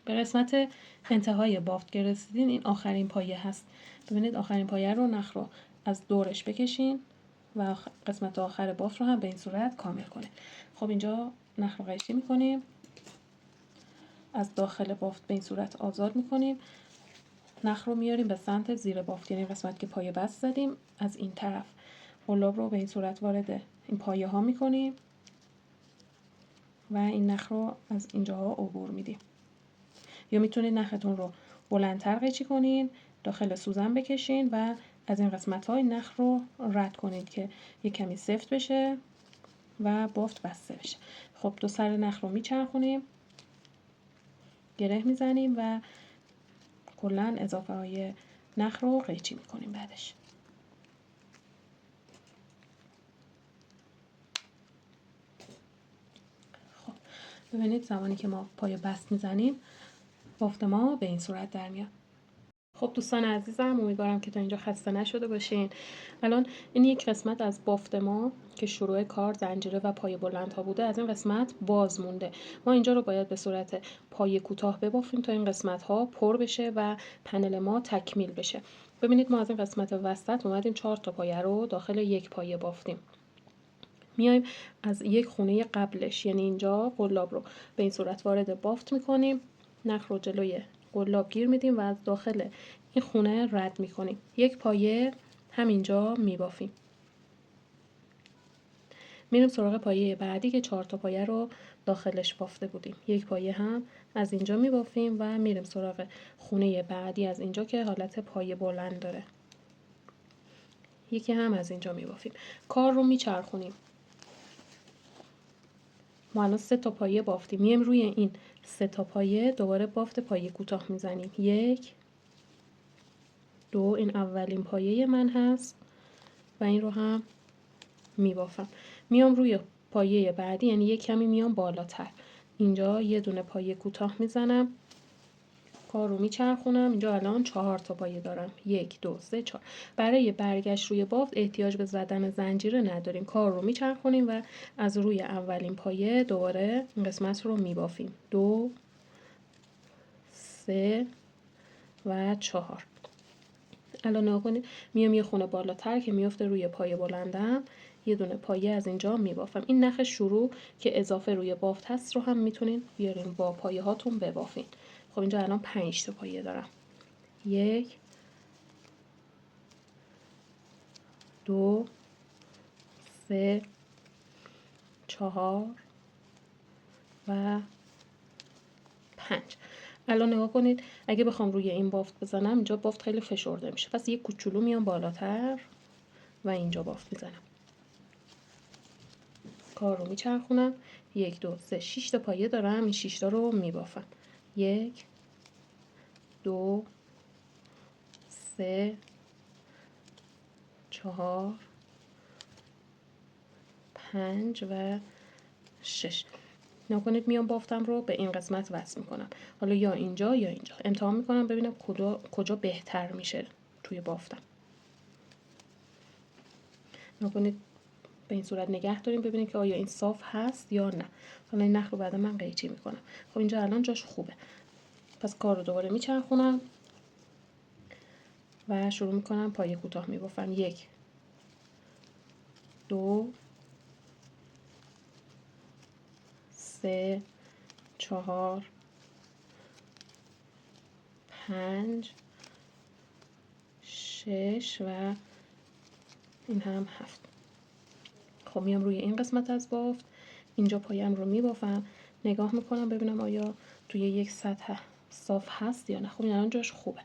به قسمت انتهای بافت که رسیدین این آخرین پایه هست. ببینید آخرین پایه رو نخ رو از دورش بکشین و قسمت آخر بافت رو هم به این صورت کامل کنید. خب اینجا نخ رو قشری میکنیم، از داخل بافت به این صورت آزاد میکنیم، نخ رو میاریم به سمت زیر بافت، یعنی قسمت که پایه بست زدیم از این طرف قلاب رو به این صورت وارد این پایه ها میکنیم و این نخ رو از اینجاها عبور میدیم. یا میتونید نختون رو بلندتر قیچی کنین، داخل سوزن بکشین و از این قسمت های نخ رو رد کنید که یک کمی سفت بشه و بافت بسته بشه. خب 2 سر نخ رو میچرخونیم، گره میزنیم و کلا اضافه های نخ رو قیچی میکنیم بعدش. خب ببینید زمانی که ما پای بست میزنیم بافت ما به این صورت در میاد. خب دوستان عزیزم امیدوارم که تا اینجا خسته نشده باشین. الان این یک قسمت از بافت ما که شروع کار زنجیره و پایه بلند ها بوده از این قسمت باز مونده. ما اینجا رو باید به صورت پایه کوتاه ببافیم تا این قسمت ها پر بشه و پنل ما تکمیل بشه. ببینید ما از این قسمت وسط اومدیم 4 تا پایه رو داخل یک پایه بافتیم. میایم از یک خونه قبلش یعنی اینجا قلاب رو به این صورت وارد بافت میکنیم، نخ رو جلوی قلاب گیر میدیم و از داخل این خونه رد میکنیم. یک پایه همینجا میبافیم. میریم سراغ پایه بعدی که 4 تا پایه رو داخلش بافته بودیم. یک پایه هم از اینجا میبافیم و میریم سراغ خونه بعدی از اینجا که حالت پایه بلند داره. یکی هم از اینجا میبافیم. کار رو میچرخونیم. ما الان 3 تا پایه بافتیم. میایم روی این 3 تا پایه دوباره بافت پایه کوتاه میزنیم. 1 2 این اولین پایه من هست و این رو هم میبافم. میام روی پایه بعدی یعنی یک کمی میام بالاتر. اینجا یه دونه پایه کوتاه میزنم. کار رو میچرخونم. اینجا الان 4 تا پایه دارم. 1 2 3 4. برای برگشت روی بافت احتیاج به زدن زنجیره نداریم. کار رو میچرخونیم و از روی اولین پایه دوباره این قسمت رو میبافیم. 2 3 و 4. الان نگاه کنید میام یه خونه بالاتر که میفته روی پایه بلندم یه دونه پایه از اینجا میبافم. این نخ شروع که اضافه روی بافت هست رو هم میتونین بیارین با پایه هاتون ببافین. خب اینجا الان 5 تا پایه دارم. 1 2 3 4 و 5. الان نگاه کنید اگه بخوام روی این بافت بزنم اینجا بافت خیلی فشرده میشه، پس یک کوچولو میام بالاتر و اینجا بافت میزنم. کار رو میچرخونم. 1 2 3 6 تا پایه دارم. این 6 تا رو میبافم. 1 2 3 4 5 و 6. نکنید میام بافتم رو به این قسمت وصل میکنم. حالا یا اینجا یا اینجا امتحان میکنم ببینم کجا بهتر میشه توی بافتم. نکنید به این صورت نگه داریم ببینید که آیا این صاف هست یا نه. حالا این نخ رو بعد من قیچی میکنم. خب اینجا الان جاش خوبه، پس کار رو دوباره میچرخونم و شروع میکنم پایه کوتاه میبافم. 1 2 3 4 5 6 و این هم 7. خب میام روی این قسمت از بافت اینجا پایم رو میبافم. نگاه میکنم ببینم آیا توی یک سطح صاف هست یا نه. خب این الان جاش خوبه،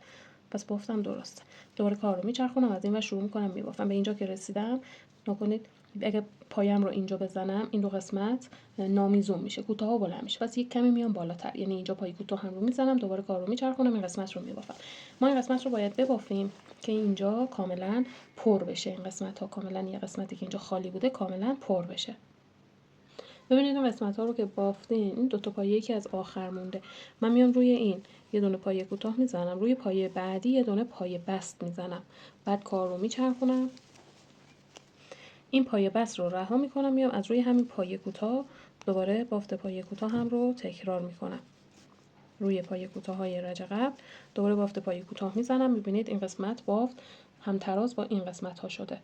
پس بافتم درسته. دوباره کار رو میچرخونم، از این و شروع میکنم میبافم. به اینجا که رسیدم نکنید اگه پایم رو اینجا بزنم این دو قسمت نامیزون میشه، کوتاه و بلند میشه، پس یک کمی میام بالاتر، یعنی اینجا پای کوتاه هم رو میزنم، دوباره کار رو میچرخونم، این قسمت رو میبافم. ما این قسمت رو باید ببافیم که اینجا کاملا پر بشه، این قسمت ها کاملا، یه قسمتی که اینجا خالی بوده کاملا پر بشه. ببینید این قسمت ها رو که بافتین، این دو تا پایه که از آخر مونده، من میام روی این یه دونه پایه کوتاه میزنم، روی پایه بعدی یه دونه پایه بست میزنم، بعد کار رو میچرخونم، این پایه بست رو رها میکنم، میام از روی همین پایه کوتاه دوباره بافت پایه کوتاه هم رو تکرار میکنم. روی پایه کوتاه های رج قبل دوباره بافت پایه کوتاه میزنم. میبینید این قسمت بافت همتراز با این قسمت ها شده.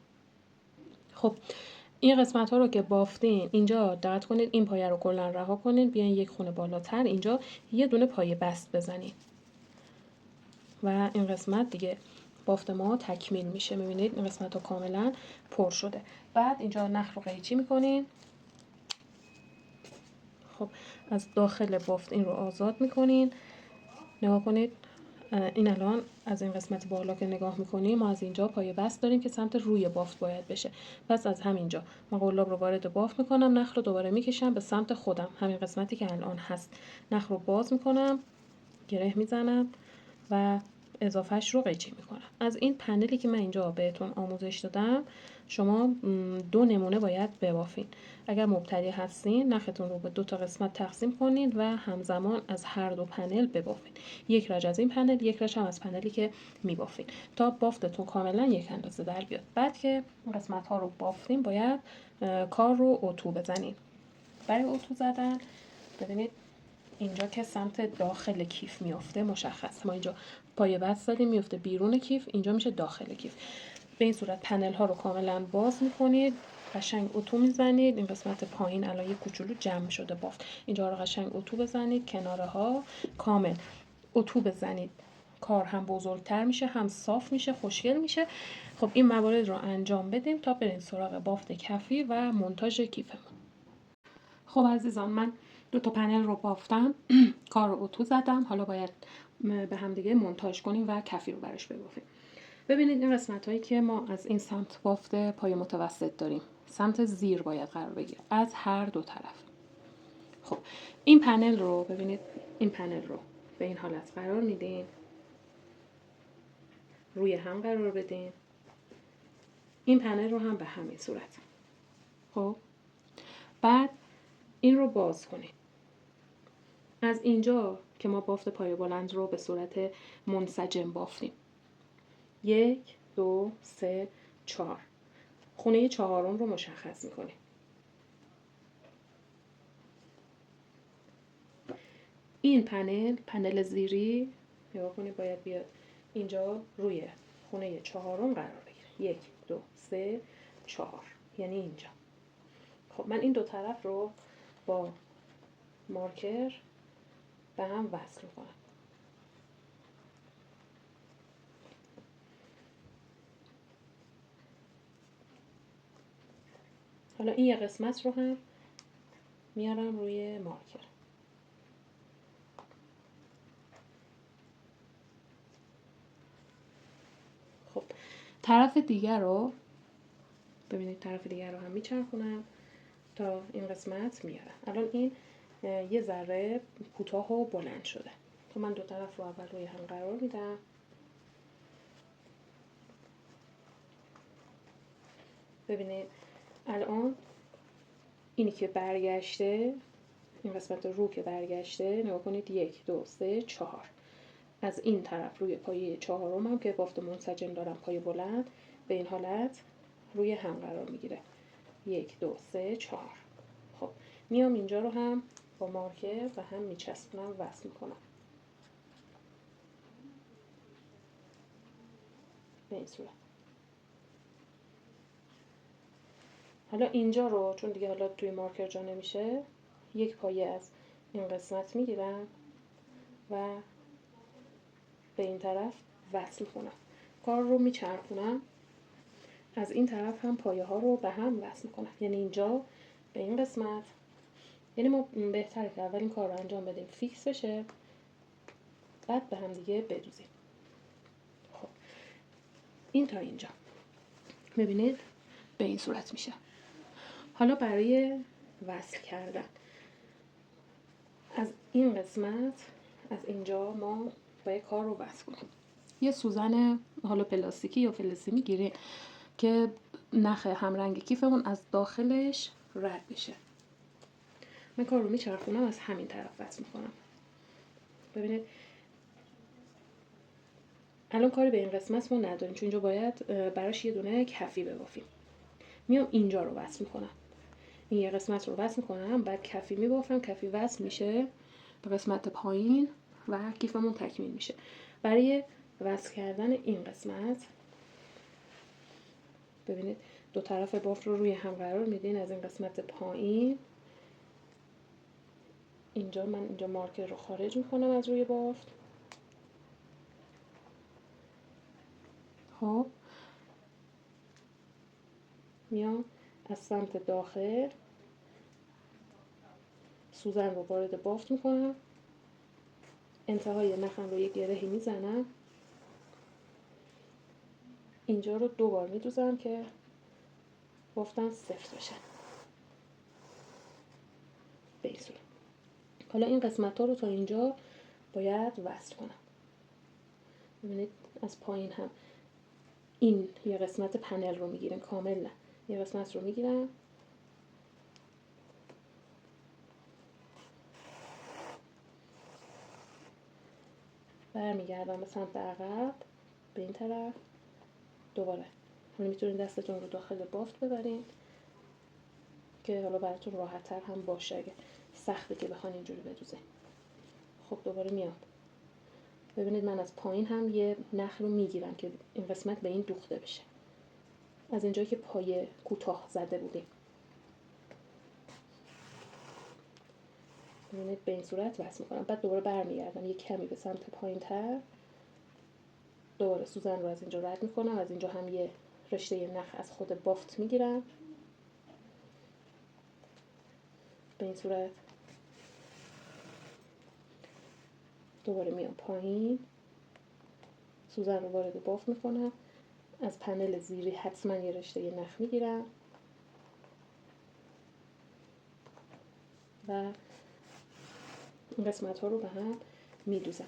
خب این قسمت ها رو که بافتین، اینجا دقت کنید این پایه رو کلا رها کنید، بیاین یک خونه بالاتر اینجا یه دونه پایه بست بزنید و این قسمت دیگه بافت ما تکمیل میشه. میبینید این قسمت ها کاملا پر شده. بعد اینجا نخ رو قیچی میکنین. خب از داخل بافت این رو آزاد میکنین. نگاه کنید این الان از این قسمت بالا که نگاه میکنیم ما از اینجا پایه بست داریم که سمت روی بافت باید بشه، پس از همینجا من قلاب رو وارد بافت میکنم، نخ رو دوباره میکشم به سمت خودم، همین قسمتی که الان هست، نخ رو باز میکنم، گره میزنم و اضافهش رو قیچی میکنم. از این پنلی که من اینجا بهتون آموزش دادم شما 2 نمونه باید ببافین. اگر مبتدی هستین نختون رو به 2 تا قسمت تقسیم کنید و همزمان از هر دو پنل ببافین، یک رج از این پنل، یک رج هم از پنلی که میبافین، تا بافتتون کاملا یک اندازه در بیاد. بعد که قسمت ها رو بافتین باید کار رو اتو بزنید. برای اتو زدن ببینید اینجا که سمت داخل کیف میفته مشخص، ما اینجا پایه بست زدیم میفته بیرون کیف، اینجا میشه داخل کیف. به این صورت پنل ها رو کاملا باز میکنید، قشنگ اتو میزنید. این قسمت پایین الان یه کوچولو جمع شده بافت، اینجا رو قشنگ اتو بزنید، کناره ها کامل اتو بزنید، کار هم بزرگتر میشه، هم صاف میشه، خوشگل میشه. خب این موارد رو انجام بدیم تا بریم سراغ بافت کفی و مونتاژ کیفمون. خب عزیزان من 2 تا پنل رو بافتم، کار رو اتو زدم، حالا باید به هم دیگه مونتاژ کنیم و کفی رو براش ببافیم. ببینید این قسمت هایی که ما از این سمت بافت پای متوسط داریم، سمت زیر باید قرار بگیره از هر دو طرف. خب این پنل رو ببینید، این پنل رو به این حالت قرار میدین، روی هم قرار بدین، این پنل رو هم به همین صورت. خب بعد این رو باز کنید. از اینجا که ما بافت پایه بلند رو به صورت منسجم بافتیم، 1 2 3 4 خونه 4م رو مشخص میکنیم. این پنل زیری نگاه کنید باید بیاد اینجا روی خونه 4م قرار بگیره، 1 2 3 4 یعنی اینجا. خب من این دو طرف رو با مارکر به هم وصل کنم. حالا این یه قسمت رو هم میارم روی مارکر. خب طرف دیگر رو ببینید، طرف دیگر رو هم میچرخونم تا این قسمت میارم. الان این یه ذره کوتاه و بلند شده، تو من دو طرف رو اول روی هم قرار میدم. ببینید الان اینی که برگشته، این قسمت رو که برگشته نگاه کنید، 1 2 3 4 از این طرف روی پایه 4م هم که بافت منسجم دارم پایه بلند به این حالت روی هم قرار میگیره، 1 2 3 4. خب میام اینجا رو هم با مارکر و هم میچسبونم، وصل میکنم به این صورت. حالا اینجا رو چون دیگه حالا توی مارکر جا نمیشه، یک پایه از این قسمت میگیرم و به این طرف وصل کنم، کار رو میچرخونم، از این طرف هم پایه ها رو به هم وصل کنم، یعنی اینجا به این قسمت یعنی ما بهتره که اول این کار رو انجام بدیم فیکس بشه، بعد به هم دیگه بدوزیم. خب این تا اینجا ببینید به این صورت میشه. حالا برای وصل کردن از این قسمت، از اینجا ما باید کار رو وصل کنیم. یه سوزن حالا پلاستیکی یا فلزی میگیریم که نخ همرنگ کیفمون از داخلش رد بشه. من کار رو میچرخونم، از همین طرف وصل میکنم. ببینید الان کاری به این قسمت ما نداریم، چون اینجا باید براش یه دونه کفی ببافیم. میام اینجا رو وصل میکنم، این یه قسمت رو وصل میکنم، بعد کفی میبافم، کفی وصل میشه به قسمت پایین و کیفمون تکمیل میشه. برای وصل کردن این قسمت ببینید دو طرف بافت رو روی هم قرار میدین. از این قسمت پایین اینجا من اینجا مارکر رو خارج میکنم از روی بافت. خب میام از سمت داخل سوزن رو وارد بافت میکنم، انتهای نخم رو یه گرهی میزنم، اینجا رو 2 بار میدوزم که بافتم سفت بشه به این صورت. حالا این قسمت ها رو تا اینجا باید وصل کنم. ببینید از پایین هم این یه قسمت پنل رو میگیرم، کامل نه، یه قسمت رو میگیرم برمیگردم به سمت عقب به این طرف دوباره. حالا میتونید دستتون رو داخل بافت ببرین که حالا براتون راحت تر هم باشه اگه سخته که بخوان اینجوری بدوزه. خب دوباره میام، ببینید من از پایین هم یه نخ رو میگیرم که این قسمت به این دوخته بشه، از اینجایی که پایه کوتاه زده بودیم. ببینید به این صورت وصل میکنم، بعد دوباره برمیگردم یه کمی به سمت پایین تر، دوباره سوزن رو از اینجا رد میکنم، از اینجا هم یه رشته نخ از خود بافت میگیرم به این صورت، دوباره میام پایین سوزن رو وارد بافت میکنم، از پنل زیری حتما یه رشته نخ میگیرم و این قسمت ها رو به هم میدوزم.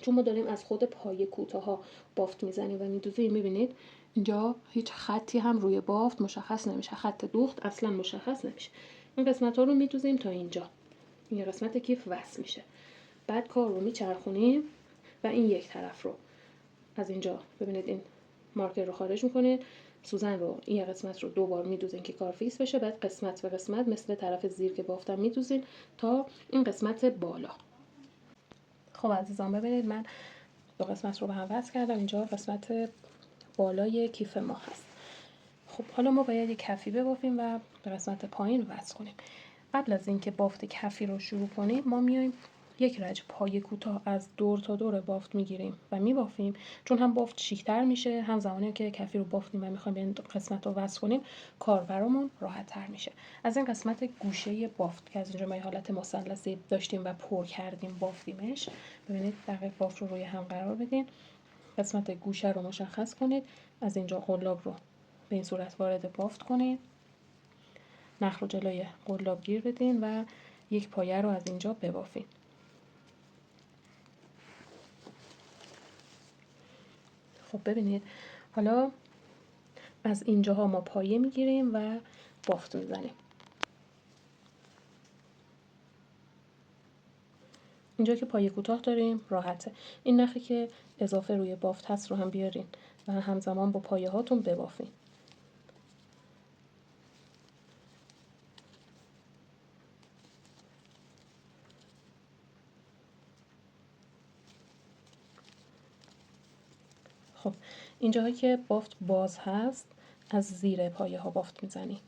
چون ما داریم از خود پایه کوتاه ها بافت میزنیم و میدوزیم، میبینید اینجا هیچ خطی هم روی بافت مشخص نمیشه، خط دوخت اصلا مشخص نمیشه. این قسمت ها رو میدوزیم تا اینجا، این قسمت کیف وصل میشه. بعد کار رو میچرخونیم و این یک طرف رو از اینجا ببینید این مارکر رو خارج میکنید، سوزن رو این قسمت رو 2 بار میدوزین که کار فیکس بشه، بعد قسمت به قسمت مثل طرف زیر که بافتم میدوزین تا این قسمت بالا. خب عزیزان ببینید من 2 قسمت رو به هم وصل کردم، اینجا قسمت بالای کیف ما هست. خب حالا ما باید یک کفی ببافیم و به قسمت پایین وصل کنیم. قبل از اینکه بافت کفی رو شروع کنیم ما میایم یک رج پایه کوتاه از دور تا دور بافت میگیریم و میبافیم، چون هم بافت شیک‌تر میشه، هم زمانی که کفی رو بافتیم و میخوایم این قسمت رو وصل کنیم کار برامون راحت‌تر میشه. از این قسمت گوشه بافت که از اینجا ما حالت مثلثی داشتیم و پر کردیم بافتیمش، ببینید دقیق بافت رو روی هم قرار بدین، قسمت گوشه رو مشخص کنید، از اینجا قلاب رو به این صورت وارد بافت کنید، نخ رو جلوی قلاب گیر بدین و یک پایه رو از اینجا ببافین. خب ببینید حالا از اینجاها ما پایه میگیریم و بافت میزنیم. اینجا که پایه کوتاه داریم راحته، این نخی که اضافه روی بافت هست رو هم بیارین و همزمان با پایه هاتون ببافین. خب اینجاهایی که بافت باز هست از زیر پایه ها بافت میزنیم.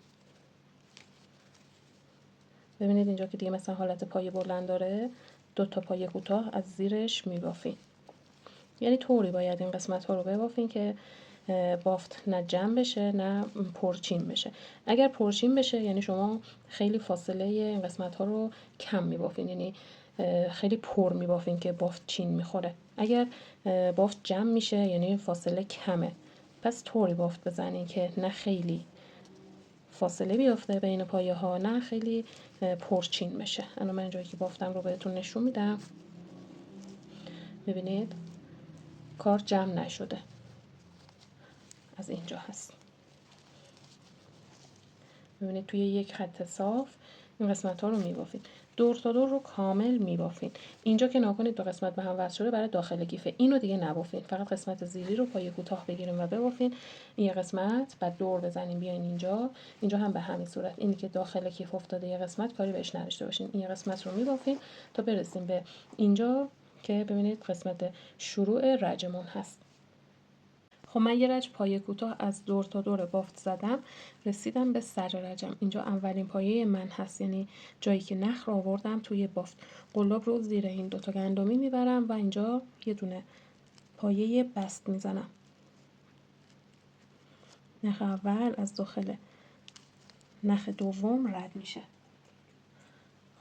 ببینید اینجا که دیگه مثلا حالت پایه بلند داره 2 تا پایه کوتاه از زیرش میبافین. یعنی طوری باید این قسمت ها رو ببافین که بافت نه جمع بشه نه پرچین بشه. اگر پرچین بشه یعنی شما خیلی فاصله این قسمت ها رو کم میبافین، یعنی خیلی پر میبافین که بافت چین میخوره. اگر بافت جمع میشه یعنی فاصله کمه، پس طوری بافت بزنین که نه خیلی فاصله بیفته بین پایه ها نه خیلی پرچین بشه. الان من جایی که بافتم رو بهتون نشون میدم، ببینید کار جمع نشده، از اینجا هست. ببینید توی یک خط صاف این قسمت ها رو میبافید، دور تا دور رو کامل میبافید. اینجا که ناکنید دو قسمت به هم وصل شده برای داخل کیفه، اینو دیگه نبافید، فقط قسمت زیری رو پایه کوتاه بگیریم و ببافید. این یه قسمت بعد دور بزنیم بیاین اینجا هم به همین صورت. اینی که داخل کیف افتاده یه قسمت کاری بهش نداشته باشین، این یه قسمت رو میبافید تا برسیم به اینجا که ببینید قسمت شروع رجمون هست. خب من یه رج پایه کوتاه از دور تا دور بافت زدم، رسیدم به سر رجم. اینجا اولین پایه من هست، یعنی جایی که نخ رو آوردم توی بافت. قلاب رو زیر این دوتا گندمی میبرم و اینجا یه دونه پایه بست میزنم. نخ اول از داخل نخ دوم رد میشه.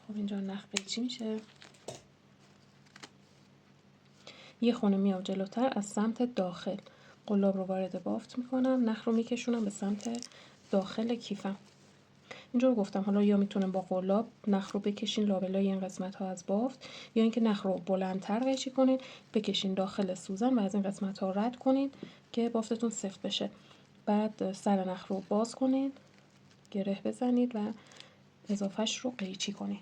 خب اینجا نخ قیچی میشه، یه خونه میام جلوتر از سمت داخل قلاب رو وارد بافت میکنم، نخ رو میکشونم به سمت داخل کیفم. اینجا رو گفتم حالا یا میتونیم با قلاب نخ رو بکشین لابلای این قسمت ها از بافت، یا اینکه نخ رو بلندتر قیچی کنین بکشین داخل سوزن و از این قسمت ها رد کنین که بافتتون سفت بشه. بعد سر نخ رو باز کنین، گره بزنید و اضافهش رو قیچی کنین.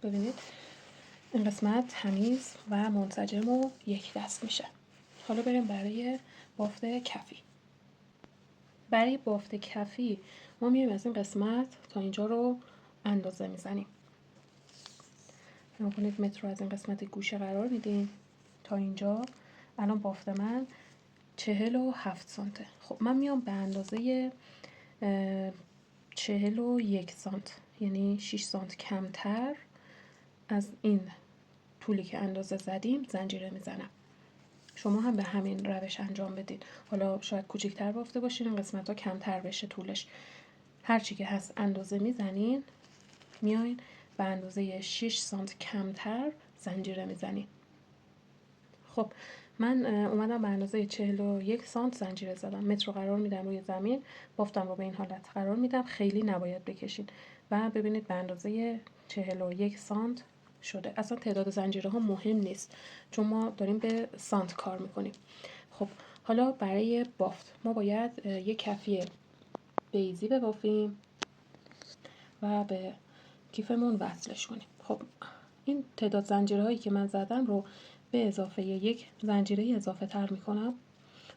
ببینید این قسمت تمیز و منسجم و یک دست میشه. حالا بریم برای بافت کفی. برای بافت کفی ما میایم از این قسمت تا اینجا رو اندازه میزنیم. نکنید متر رو از این قسمت گوشه قرار میدیم تا اینجا. الان بافت من 47 سانته. خب من میام به اندازه 41 سانت، یعنی 6 سانت کمتر از این طولی که اندازه زدیم زنجیره میزنم. شما هم به همین روش انجام بدید. حالا شاید کوچیک‌تر بافته باشین این قسمت ها کمتر بشه طولش. هرچی که هست اندازه میزنین، میاین به اندازه 6 سانت کمتر زنجیره میزنین. خب من اومدم به اندازه 41 سانت زنجیره زدم. متر رو قرار میدم روی زمین، بافتم رو به این حالت قرار میدم، خیلی نباید بکشین و ببینید به اندازه 41 سانت شده. اصلا تعداد زنجیره ها مهم نیست چون ما داریم به سانت کار میکنیم. خب حالا برای بافت ما باید یک کفی بیضی ببافیم و به کیفمون وصلش کنیم. خب این تعداد زنجیره هایی که من زدم رو به اضافه یک زنجیره اضافه تر میکنم.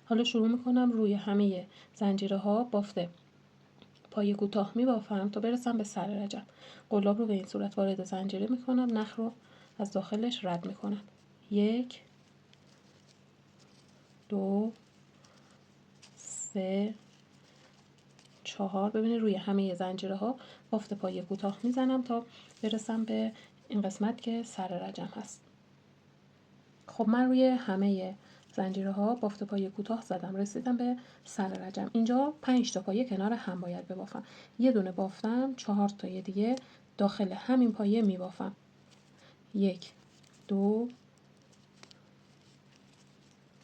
حالا شروع میکنم روی همه زنجیره ها بافته پای کوتاه میبافم تا برسم به سر رجم. قلاب رو به این صورت وارد زنجیره میکنم، نخ رو از داخلش رد میکنم. 1 2 3 4. ببینید روی همه زنجیره ها بافت پای کوتاه میزنم تا برسم به این قسمت که سر رجم هست. خب من روی همه زنجیره ها بافت پای کوتاه زدم، رسیدم به سر رجم. اینجا 5 تا پایه کنار هم باید ببافم. یه دونه بافتم، 4 تای دیگه داخل همین پایه میبافم. 1 2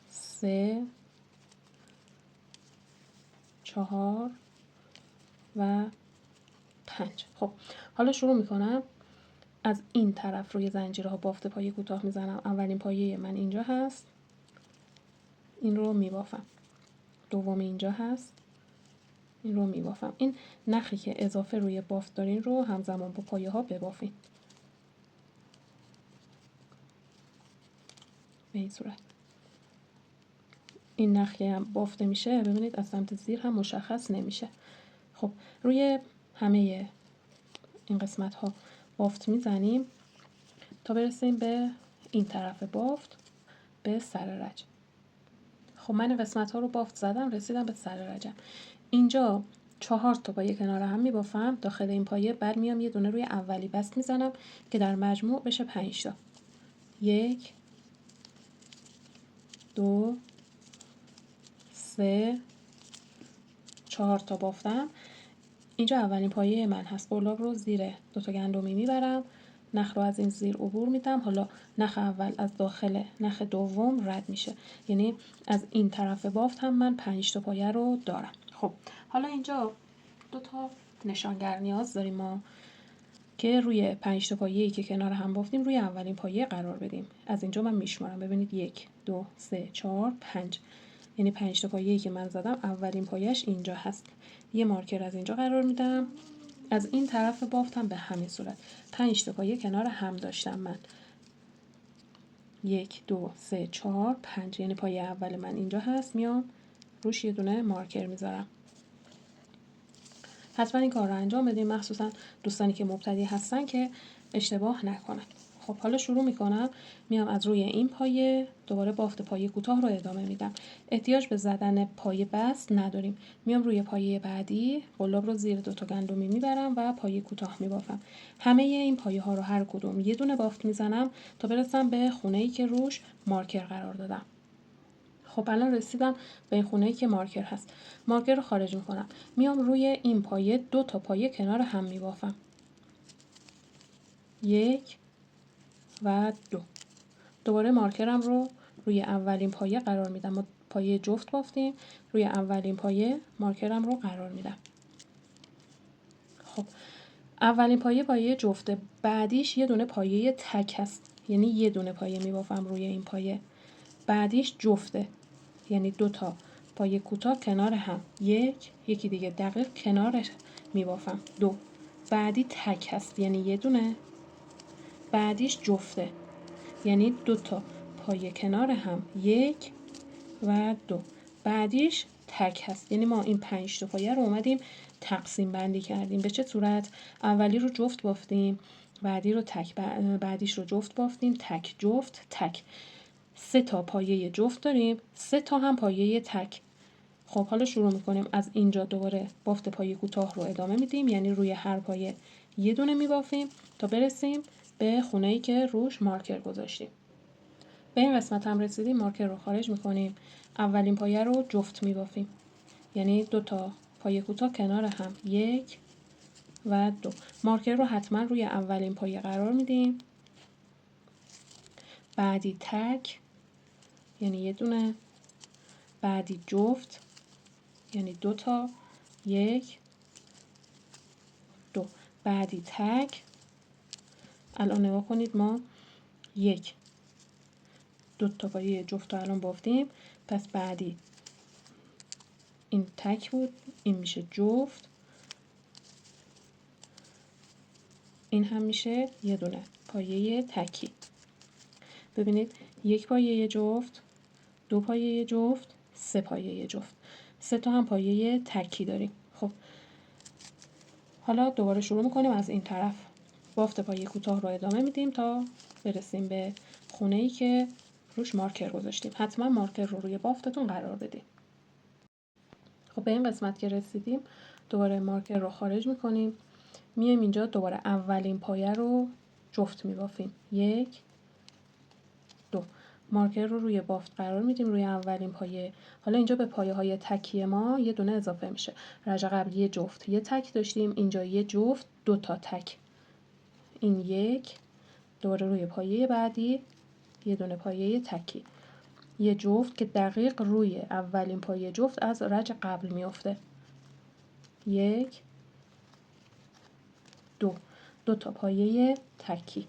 3 4 و 5. خب حالا شروع میکنم از این طرف روی زنجیره ها بافت پایه کوتاه میزنم. اولین پایه من اینجا هست، این رو میبافم. دوم اینجا هست، این رو میبافم. این نخی که اضافه روی بافت دارین رو همزمان با پایه ها ببافین به این صورت. این نخی هم بافته میشه، ببینید از سمت زیر هم مشخص نمیشه. خب روی همه این قسمت ها بافت میزنیم تا برسیم به این طرف بافت، به سر رج. خب من قسمت ها رو بافت زدم، رسیدم به سر رجم. اینجا 4 تا پایه کنار هم میبافم داخل این پایه. بعد میام یه دونه روی اولی بست میزنم که در مجموع بشه 5 تا. 1 2 3 4 تا بافتم. اینجا اولین پایه من هست. قلاب رو زیر 2 تا گندمی میبرم، نخ رو از این زیر عبور میدم. حالا نخ اول از داخل نخ دوم رد میشه، یعنی از این طرف بافت هم من 5 تا پایه رو دارم. خب حالا اینجا 2 تا نشانگر نیاز داریم ما که روی 5 تا پایه‌ای که کنار هم بافتیم روی اولین پایه قرار بدیم. از اینجا من میشمارم. ببینید 1 2 3 4 5، یعنی 5 تا پایه‌ای که من زدم اولین پایه‌اش اینجا هست. یه مارکر از اینجا قرار میدم. از این طرف بافتم به همین صورت. 5 تا پایه کنار هم داشتم من. 1 2 3 4 5، یعنی پایه اول من اینجا هست. میام روش یه دونه مارکر میذارم. حتما این کار رو انجام بدیم، مخصوصا دوستانی که مبتدی هستن که اشتباه نکنن. خب حالا شروع میکنم. میام از روی این پایه دوباره بافت پایه کوتاه رو ادامه میدم. احتیاج به زدن پایه بست نداریم. میام روی پایه بعدی قلاب رو زیر 2 تا گندمی میبرم و پایه کوتاه میبافم. همه این پایه ها رو هر کدوم یه دونه بافت میزنم تا برسم به خونه‌ای که روش مارکر قرار دادم. خب الان رسیدم به این خونه‌ای که مارکر هست. مارکر رو خارج میکنم. میام روی این پایه 2 تا پایه کنار هم میبافم. 1 و 2. دوباره مارکرم رو روی اولین پایه قرار میدم. ما پایه جفت بافتیم، روی اولین پایه مارکرم رو قرار میدم. خب اولین پایه جفته، بعدیش یه دونه پایه تک هست، یعنی یه دونه پایه میبافم روی این پایه. بعدیش جفته، یعنی 2 تا پایه کوتاه کنار هم، یکی دیگه دقیق کنارش میبافم. 2. بعدی تک هست، یعنی یه دونه. بعدیش جفته، یعنی 2 تا پایه کنار هم، 1 و 2. بعدیش تک هست، یعنی ما این 5 تا پایه رو اومدیم تقسیم بندی کردیم. به چه صورت؟ اولی رو جفت بافتیم، بعدی رو تک، بعدیش رو جفت بافتیم، تک جفت تک. 3 تا پایه جفت داریم، 3 تا هم پایه تک. خب حالا شروع میکنیم. از اینجا دوباره بافت پایه کوتاه رو ادامه میدیم، یعنی روی هر پایه یه دونه میبافیم تا برسیم به خونه‌ای که روش مارکر گذاشتیم. به این قسمت هم رسیدیم. مارکر رو خارج میکنیم. اولین پایه رو جفت میبافیم، یعنی 2 تا پایه کوتاه کنار هم، 1 و 2. مارکر رو حتما روی اولین پایه قرار میدیم. بعدی تک، یعنی یه دونه. بعدی جفت، یعنی 2 تا، 1 2. بعدی تک. الان نگاه کنید، ما 2 تا پایه جفت رو الان بافتیم. پس بعدی این تک بود، این میشه جفت، این هم میشه یه دونه پایه تکی. ببینید 1 پایه جفت، 2 پایه جفت، 3 پایه جفت. 3 تا هم پایه تکی داریم. خب حالا دوباره شروع میکنیم. از این طرف بافت پایه کوتاه رو ادامه میدیم تا برسیم به خونه‌ای که روش مارکر گذاشتیم. حتما مارکر رو روی بافتتون قرار بدید. خب به این قسمت که رسیدیم دوباره مارکر رو خارج میکنیم. میایم اینجا دوباره اولین پایه رو جفت میبافیم، 1 2. مارکر رو روی بافت قرار میدیم، روی اولین پایه. حالا اینجا به پایه های تکی ما یه دونه اضافه میشه. رج قبل یه جفت یه تک داشتیم، اینجا یه جفت 2 تا تک. این 1. دوباره روی پایه بعدی یه دونه پایه تکی، یه جفت که دقیق روی اولین پایه جفت از رج قبل میفته، 1 2. 2 تا پایه تکی،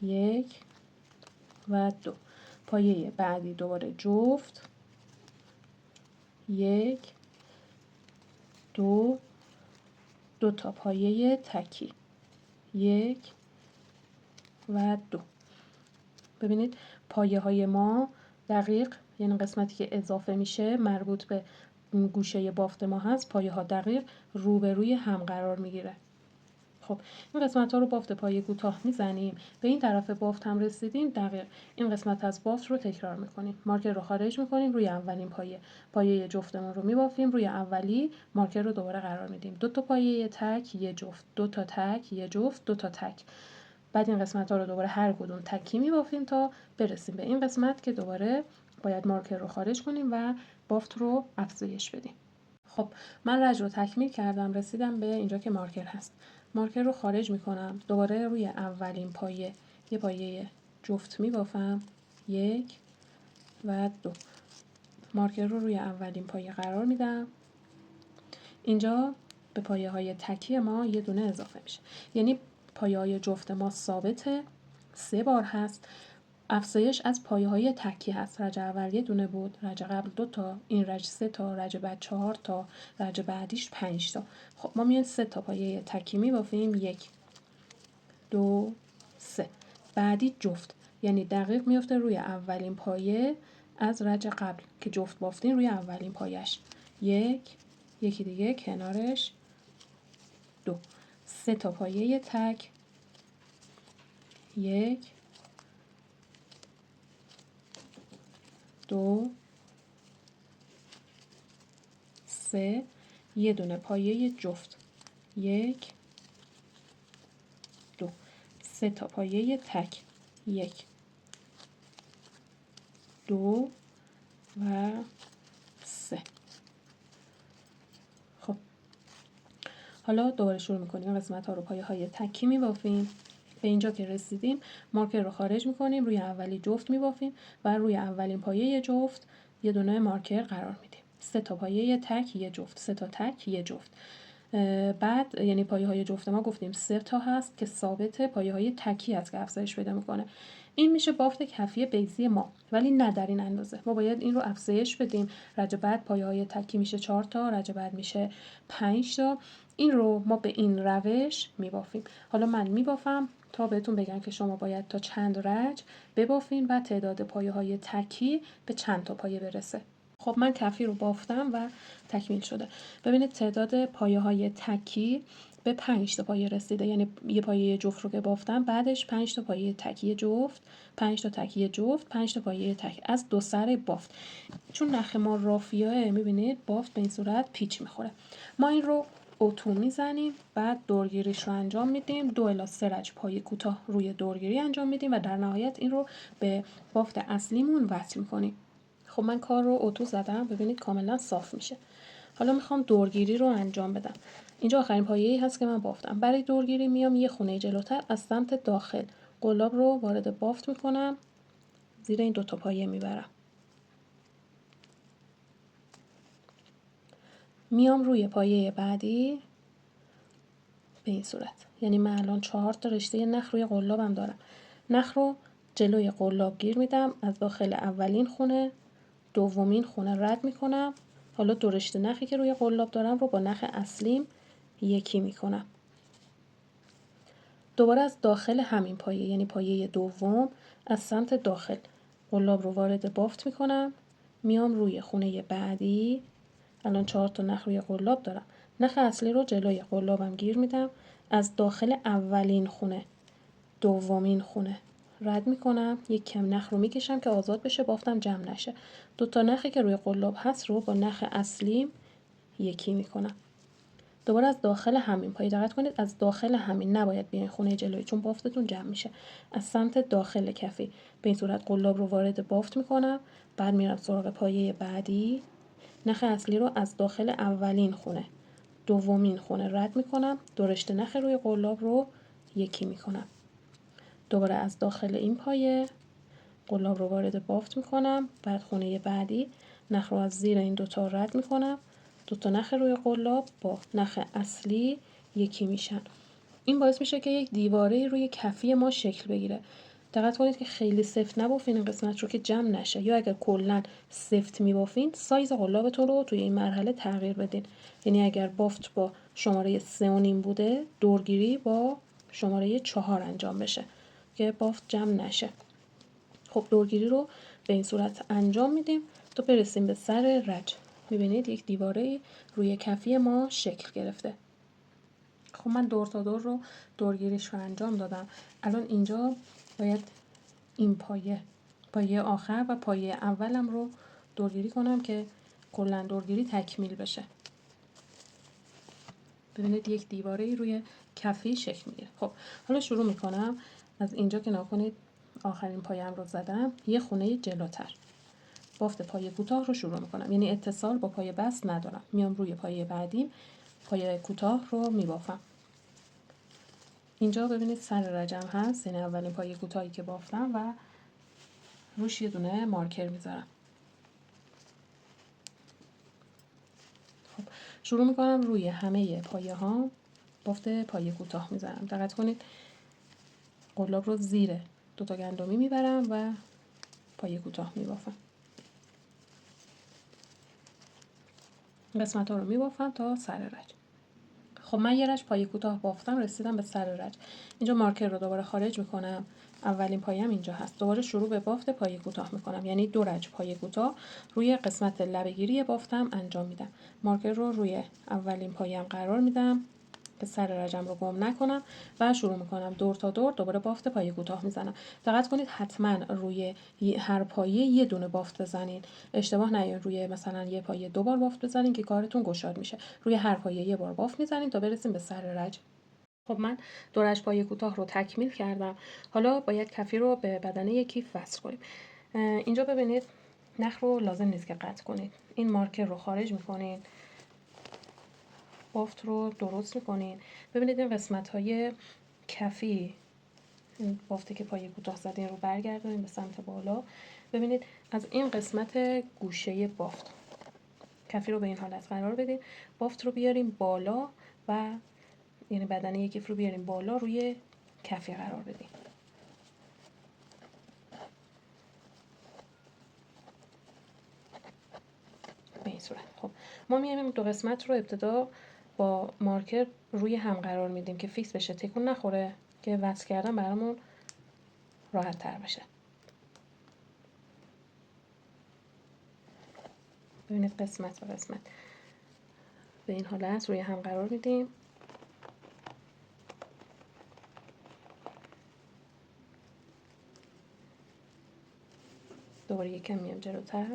1 و 2. پایه بعدی دوباره جفت، 1 2. 2 تا پایه تکی، 1 و 2. ببینید پایه های ما دقیق، یعنی قسمتی که اضافه میشه مربوط به گوشه بافت ما هست، پایه ها دقیق روبروی هم قرار میگیره. خب این قسمت ها رو بافت پایه کوتاه میزنیم. به این طرف بافت هم رسیدیم، دقیق این قسمت از بافت رو تکرار میکنیم. مارکر رو خارج میکنیم، روی اولین پایه جفتمون رو میبافیم، روی اولی مارکر رو دوباره قرار میدیم. 2 تا پایه تک، یه جفت، 2 تا تک، یه جفت، 2 تا تک. بعد این قسمت ها رو دوباره هر کدوم تکی میبافیم تا برسیم به این قسمت که دوباره باید مارکر رو خارج کنیم و بافت رو افزایش بدیم. خب من رج رو تکمیل کردم، رسیدم به اینجا که مارکر هست. مارکر رو خارج میکنم، دوباره روی اولین پایه یه پایه جفت میبافم، 1 و 2. مارکر رو روی اولین پایه قرار میدم. اینجا به پایه های تکی ما یه دونه اضافه میشه، یعنی پایه های جفت ما ثابته، 3 بار هست. افزایش از پایه های تکی هست. رج اول یه دونه بود، رج قبل 2 تا، این رج 3 تا، رج بعد 4 تا، رج بعدیش 5 تا. خب ما میایم 3 تا پایه تکی میبافیم، 1 2 3. بعدی جفت، یعنی دقیق میفته روی اولین پایه از رج قبل که جفت بافتین روی اولین پایش. 1 یکی دیگه کنارش 2. 3 تا پایه تک، 1 2 3. یه دونه پایه جفت، 1 2. 3 تا پایه تک، 1 2 و 3. خب حالا دوباره شروع میکنیم. این قسمت ها رو پایه های تکی میبافیم. به اینجا که رسیدیم مارکر رو خارج میکنیم، روی اولی جفت میبافیم و روی اولین پایه جفت یه دونه مارکر قرار میدیم. 3 تا پایه تک، یه جفت، 3 تا تک، یه جفت. بعد یعنی پایه های جفت ما گفتیم 3 تا هست که ثابته، پایه های تکی هست که افزایش پیدا میکنه. این میشه بافت کفی بیضی ما، ولی نه در این اندازه. ما باید این رو افزایش بدیم. رج بعد پایه های تکی میشه 4 تا، رج بعد میشه 5 تا. این رو ما به این روش میبافیم. حالا من میبافم تا بهتون بگم که شما باید تا چند رج ببافین و تعداد پایه های تکی به چند تا پایه برسه. خب من کفی رو بافتم و تکمیل شده. ببینید تعداد پایه های تکی به 5 تا پایه رسیده، یعنی یه پایه جفت رو که بافتم، بعدش 5 تا پایه تکی جفت، 5 تا تکی جفت، 5 تا پایه تک از 2 سر بافت. چون نخ ما رافیاه، میبینید بافت به این صورت پیچ میخوره. ما این رو اتو میزنیم، بعد دورگیریش رو انجام میدیم، 2 الی 3 رج پایه کوتاه روی دورگیری انجام میدیم و در نهایت این رو به بافت اصلیمون وصل میکنیم. خب من کار رو اتو زدم، ببینید کاملا صاف میشه. حالا میخوام دورگیری رو انجام بدم. اینجا آخرین پایه‌ای هست که من بافتم. برای دورگیری میام یه خونه جلوتر از سمت داخل قلاب رو وارد بافت میکنم، زیر این 2 تا پایه میبرم. میام روی پایه بعدی به این صورت، یعنی من الان 4 تا رشته نخ روی قلابم دارم. نخ رو جلوی قلاب گیر میدم، از داخل اولین خونه دومین خونه رد میکنم. حالا 2 رشته نخی که روی قلاب دارم رو با نخ اصلیم یکی میکنم. دوباره از داخل همین پایه، یعنی پایه دوم، از سمت داخل قلاب رو وارد بافت میکنم. میام روی خونه بعدی، الان 4 تا نخ روی قلاب دارم. نخ اصلی رو جلوی قلابم گیر میدم، از داخل اولین خونه دومین خونه رد میکنم، یک کم نخ رو میکشم که آزاد بشه، بافتم جمع نشه. 2 تا نخی که روی قلاب هست رو با نخ اصلیم یکی میکنم. دوباره از داخل همین پایه، دقت کنید از داخل همین، نباید بیاین خونه جلوی چون بافتتون جمع میشه. از سمت داخل کفی به این صورت قلاب رو وارد بافت میکنم، بعد میرم سراغ پایه بعدی، نخ اصلی رو از داخل اولین خونه دومین خونه رد میکنم، 2 رشته نخ روی قلاب رو یکی میکنم. دوباره از داخل این پایه قلاب رو وارد بافت میکنم، بعد خونه بعدی نخ رو از زیر این 2 تا رد میکنم، 2 تا نخ روی قلاب با نخ اصلی یکی میشن. این باعث میشه که یک دیواره روی کفی ما شکل بگیره. دقت کنید که خیلی سفت نبافین این قسمت رو که جمع نشه، یا اگر کلا سفت میبافین سایز قلابتون رو توی این مرحله تغییر بدین. یعنی اگر بافت با شماره 3.5 بوده، دورگیری با شماره 4 انجام بشه که بافت جمع نشه. خب دورگیری رو به این صورت انجام میدیم تا برسیم به سر رج. میبینید یک دیواره روی کفی ما شکل گرفته. خب خب من دور تا دور رو دورگیریش رو انجام دادم. الان اینجا باید این پایه آخر و پایه اولم رو دورگیری کنم که کلا دورگیری تکمیل بشه. ببینید یک دیواره روی کفی شکل میگیره. خب حالا شروع میکنم از اینجا که ناکنید آخرین پایم رو زدم، یه خونه جلوتر بافت پایه کوتاه رو شروع میکنم، یعنی اتصال با پایه بست ندارم. میام روی پایه بعدیم پایه کوتاه رو میبافم. اینجا ببینید سر رجم هست، یعنی اولین پایه کوتاهی که بافتم و روش یه دونه مارکر میذارم. خب شروع میکنم روی همه پایه ها بافت پایه کوتاه میذارم. دقت کنید قلاب رو زیر دوتا گندمی میبرم و پایه کوتاه میبافم. قسمت ها رو میبافم تا سر رج. خب من یه رج پایه کوتاه بافتم، رسیدم به سر رج. اینجا مارکر رو دوباره خارج میکنم. اولین پایم اینجا هست. دوباره شروع به بافت پایه کوتاه میکنم، یعنی 2 رج پایه کوتاه روی قسمت لبه‌گیری بافتم انجام میدم. مارکر رو روی اولین پایم قرار میدم که سر رجم رو گم نکنم و شروع میکنم دور تا دور دوباره بافت پایه کوتاه میزنم. دقت کنید حتما روی هر پایه یه دونه بافت بزنین. اشتباه نیاین روی مثلا یه پایه 2 بار بافت بزنین که کارتون گشاد میشه. روی هر پایه یه بار بافت میزنین تا برسیم به سر رج. خب من 2 رج پایه کوتاه رو تکمیل کردم. حالا باید کفی رو به بدنه کیف وصل کنیم. اینجا ببینید نخ رو لازم نیست که قطع کنید. این مارکر رو خارج میکنین، بافت رو درست میکنین. ببینید این قسمت های کفی، این بافته که پایه کوتاه زدین رو برگردونین به سمت بالا. ببینید از این قسمت گوشه بافت کفی رو به این حالت قرار بدین، بافت رو بیاریم بالا و یعنی بدنه کیف رو بیاریم بالا، روی کفی قرار بدین. به این صورت. خب ما میایم 2 قسمت رو ابتدا با مارکر روی هم قرار میدیم که فیکس بشه، تکون نخوره، که وصل کردن برامون راحت تر بشه. ببینید قسمت به قسمت به این حالت روی هم قرار میدیم. دوباره یکم میام جلوتر.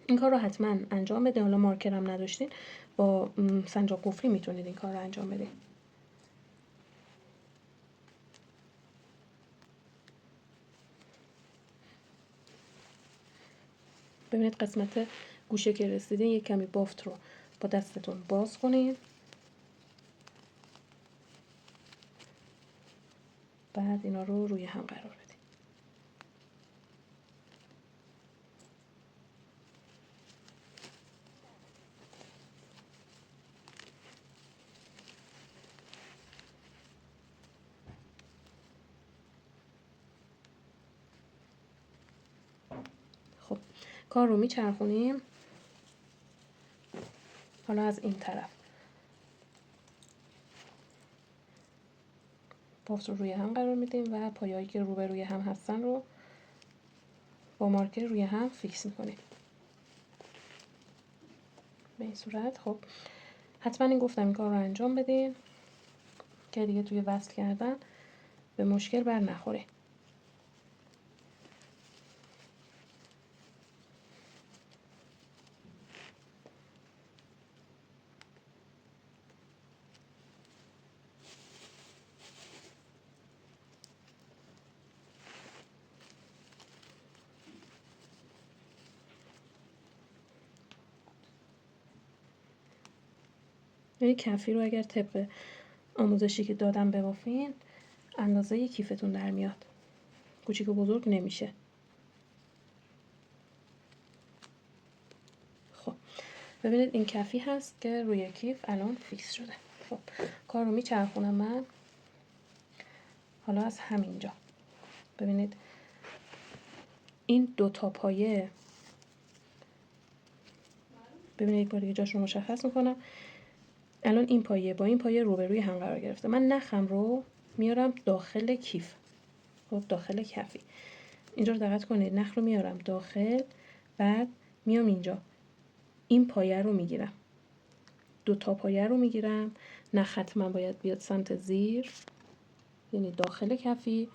این کار رو حتما انجام بدین. حالا مارکر هم نداشتین با سنجاق قفلی میتونید این کار رو انجام بدین. ببینید قسمت گوشه که رسیدین یک کمی بافت رو با دستتون باز کنین، بعد اینا رو روی هم قرار بدین. خب کار رو میچرخونیم. حالا از این طرف بافت رو روی هم قرار میدیم و پایه‌ای که روبروی هم هستن رو با مارکر روی هم فیکس میکنیم به این صورت. خب حتما این گفتم این کار رو انجام بدین که دیگه توی وصل کردن به مشکل بر نخوره. این کفی رو اگر طبق آموزشی که دادم ببافین اندازه کیفتون در میاد، کوچیک و بزرگ نمیشه. خب ببینید این کفی هست که روی کیف الان فیکس شده. خب کار رو میچرخونم من. حالا از همینجا ببینید این 2 تا پایه، ببینید یک بار دیگه جاش رو مشخص میکنم. الان این پایه با این پایه روبروی هم قرار گرفته. من نخم رو میارم داخل کیف، خب داخل کفی. اینجا رو دقت کنید، نخ رو میارم داخل، بعد میام اینجا این پایه رو میگیرم دو تا پایه رو میگیرم، نخ حتما باید بیاد سمت زیر، یعنی داخل کفی.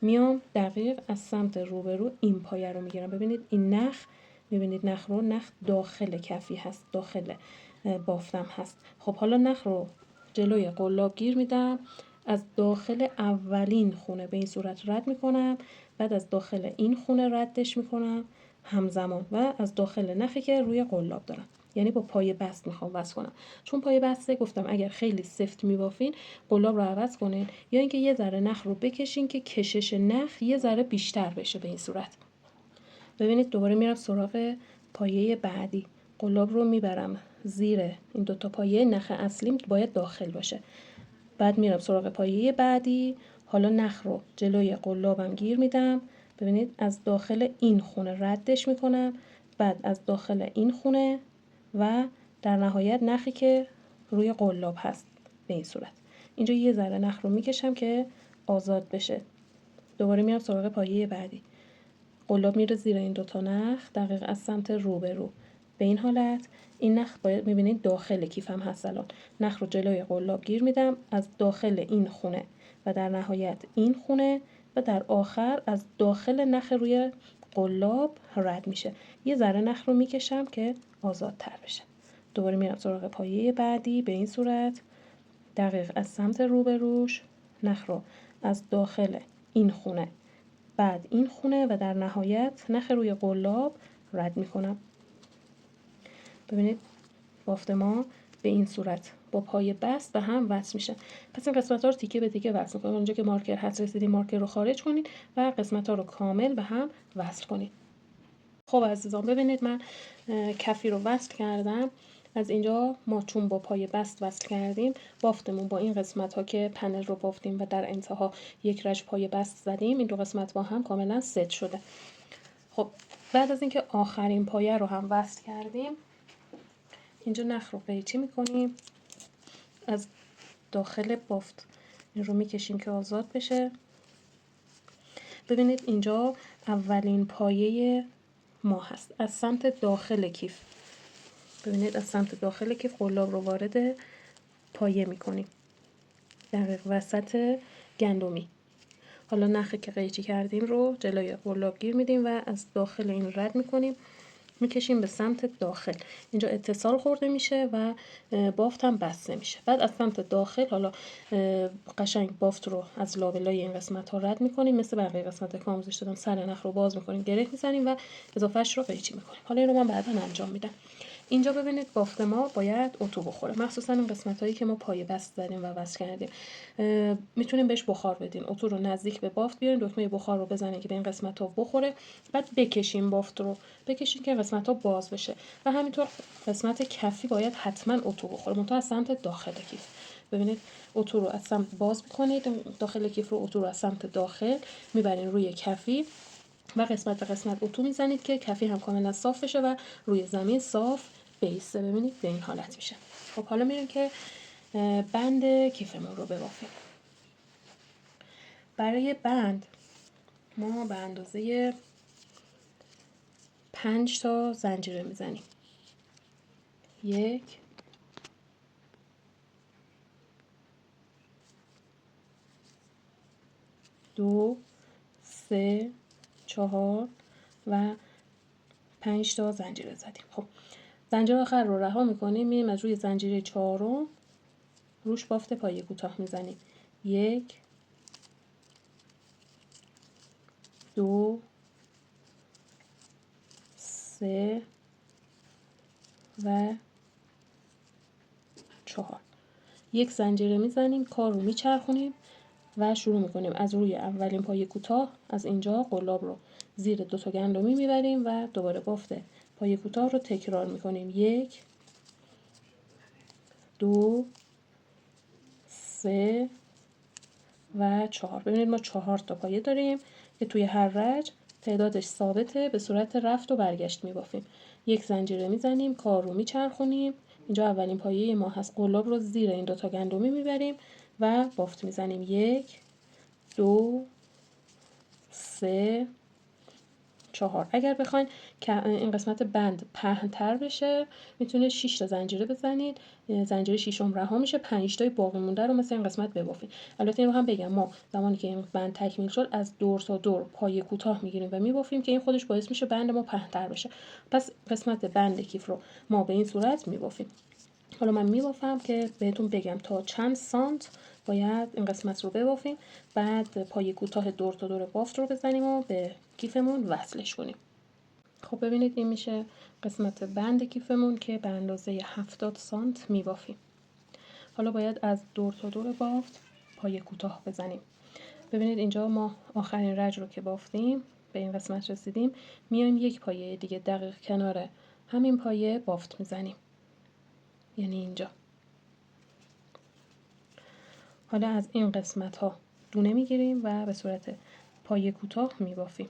میام دقیق از سمت روبرو این پایه رو میگیرم. ببینید این نخ، میبینید نخ داخل کفی هست، داخل بافتم هست. خب حالا نخ رو جلوی قلاب گیر میدم، از داخل اولین خونه به این صورت رد میکنم، بعد از داخل این خونه ردش میکنم همزمان و از داخل نخی که روی قلاب دارم، یعنی با پای بست میخوام وصل کنم. چون پای بسته گفتم اگر خیلی سفت میبافین قلاب رو عوض کنین، یا اینکه یه ذره نخ رو بکشین که کشش نخ یه ذره بیشتر بشه به این صورت. ببینید دوباره میرم سراغ پایه بعدی، قلاب رو میبرم زیر این دوتا پایه، نخ اصلیم باید داخل باشه. بعد میرم سراغ پایه بعدی، حالا نخ رو جلوی قلابم گیر میدم، ببینید از داخل این خونه ردش میکنم، بعد از داخل این خونه و در نهایت نخی که روی قلاب هست به این صورت. اینجا یه ذره نخ رو میکشم که آزاد بشه. دوباره میرم سراغ پایه بعدی، قلاب میره زیر این دوتا نخ دقیق از سمت روبرو به این حالت. این نخ باید میبینید داخل کیفم هست. الان نخ رو جلوی قلاب گیر میدم، از داخل این خونه و در نهایت این خونه و در آخر از داخل نخ روی قلاب رد میشه. یه ذره نخ رو میکشم که آزادتر بشه. دوباره میرم سراغ پایه بعدی به این صورت، دقیق از سمت روبروش نخ رو از داخل این خونه، بعد این خونه و در نهایت نخ روی قلاب رد میکنم. ببینید بافت ما به این صورت با پای بست به هم وصل میشه. پس این قسمت ها رو تیکه به تیکه وصل میکنید. اونجا که مارکر هست رسیدین مارکر رو خارج کنید و قسمت ها رو کامل به هم وصل کنید. خب عزیزان ببینید من کفی رو وصل کردم. از اینجا ما چون با پای بست وصل کردیم، بافتمون با این قسمت ها که پنل رو بافتیم و در انتها یک رج پای بست زدیم، این دو قسمت با هم کاملا ست شده. خب بعد از اینکه آخرین پایه رو هم وصل کردیم، اینجا نخ رو قیچی میکنیم، از داخل بافت این رو میکشیم که آزاد بشه. ببینید اینجا اولین پایه ما هست از سمت داخل کیف. ببینید از سمت داخل کیف قلاب رو وارد پایه میکنیم دقیق وسط گندمی. حالا نخی که قیچی کردیم رو جلوی قلاب گیر میدیم و از داخل این رد میکنیم، میکشیم به سمت داخل. اینجا اتصال خورده میشه و بافت هم بسته میشه. بعد از سمت داخل حالا قشنگ بافت رو از لابلای این قسمت ها رد میکنیم، مثل بقیه قسمت که آموزش دادم. سر نخ رو باز میکنیم، گره میزنیم و اضافهش رو قیچی میکنیم. حالا این رو من بعدا انجام میدم. اینجا ببینید بافت ما باید اتو بخوره، مخصوصا این قسمت هایی که ما پایه بست زدیم و وصل کردیم. میتونیم بهش بخار بدین، اتو رو نزدیک به بافت بیارین، دکمه بخار رو بزنین که به این قسمت ها بخوره، بعد بکشیم بافت رو، بکشین که قسمت ها باز بشه. و همینطور قسمت کفی باید حتما اتو بخوره، منتها از سمت داخل کیف. ببینید اتو رو از سمت باز میکنید، داخل کیف رو اتو رو از سمت داخل میبرین روی کفی و قسمت به قسمت اتو میزنید که کفی هم کاملا صاف بشه و روی زمین صاف بیسته. ببینید به این حالت میشه. خب حالا میریم که بند کیفمون رو ببافیم. برای بند ما به اندازه 5 تا زنجیره میزنیم. 1 2 3 4 و 5 تا زنجیره زدیم. خب زنجیر آخر رو رها میکنیم، میریم از روی زنجیره 4 روش بافت پایه کوتاه میزنیم. 1 2 3 و 4. یک زنجیره میزنیم، کار رو میچرخونیم و شروع میکنیم از روی اولین پایه کوتاه. از اینجا قلاب رو زیر دو تا گندمی میبریم و دوباره بافت پایه کوتاه رو تکرار میکنیم. 1 2 3 و 4. ببینید ما 4 تا پایه داریم که توی هر رج تعدادش ثابته، به صورت رفت و برگشت میبافیم. یک زنجیره میزنیم، کار رو میچرخونیم. اینجا اولین پایه ما هست، قلاب رو زیر این دوتا گندمی میبریم و بافت میزنیم. 1 2 3 4. اگر بخواین که این قسمت بند پهن‌تر بشه میتونه 6 تا زنجیره بزنید، زنجیره ششم رها میشه، 5 تای باقی مونده رو مثل این قسمت ببافید. البته اینو هم بگم ما زمانی که این بند تکمیل شد از دور تا دور پایه کوتاه میگیریم و میبافیم که این خودش باعث میشه بند ما پهن‌تر بشه. پس قسمت بند کیف رو ما به این صورت میبافیم. حالا من میبافم که بهتون بگم تا چند سانت باید این قسمت رو ببافیم، بعد پایه کوتاه دور تا دور بافت رو بزنیم و به کیفمون وصلش کنیم. خب ببینید این میشه قسمت بند کیفمون که به اندازه 70 سانت میبافیم. حالا باید از دور تا دور بافت پایه کوتاه بزنیم. ببینید اینجا ما آخرین رج رو که بافتیم به این قسمت رسیدیم، میایم یک پایه دیگه دقیق کنار همین پایه بافت میزنیم، یعنی اینجا. حالا از این قسمت ها دونه میگیریم و به صورت پایه کوتاه میبافیم.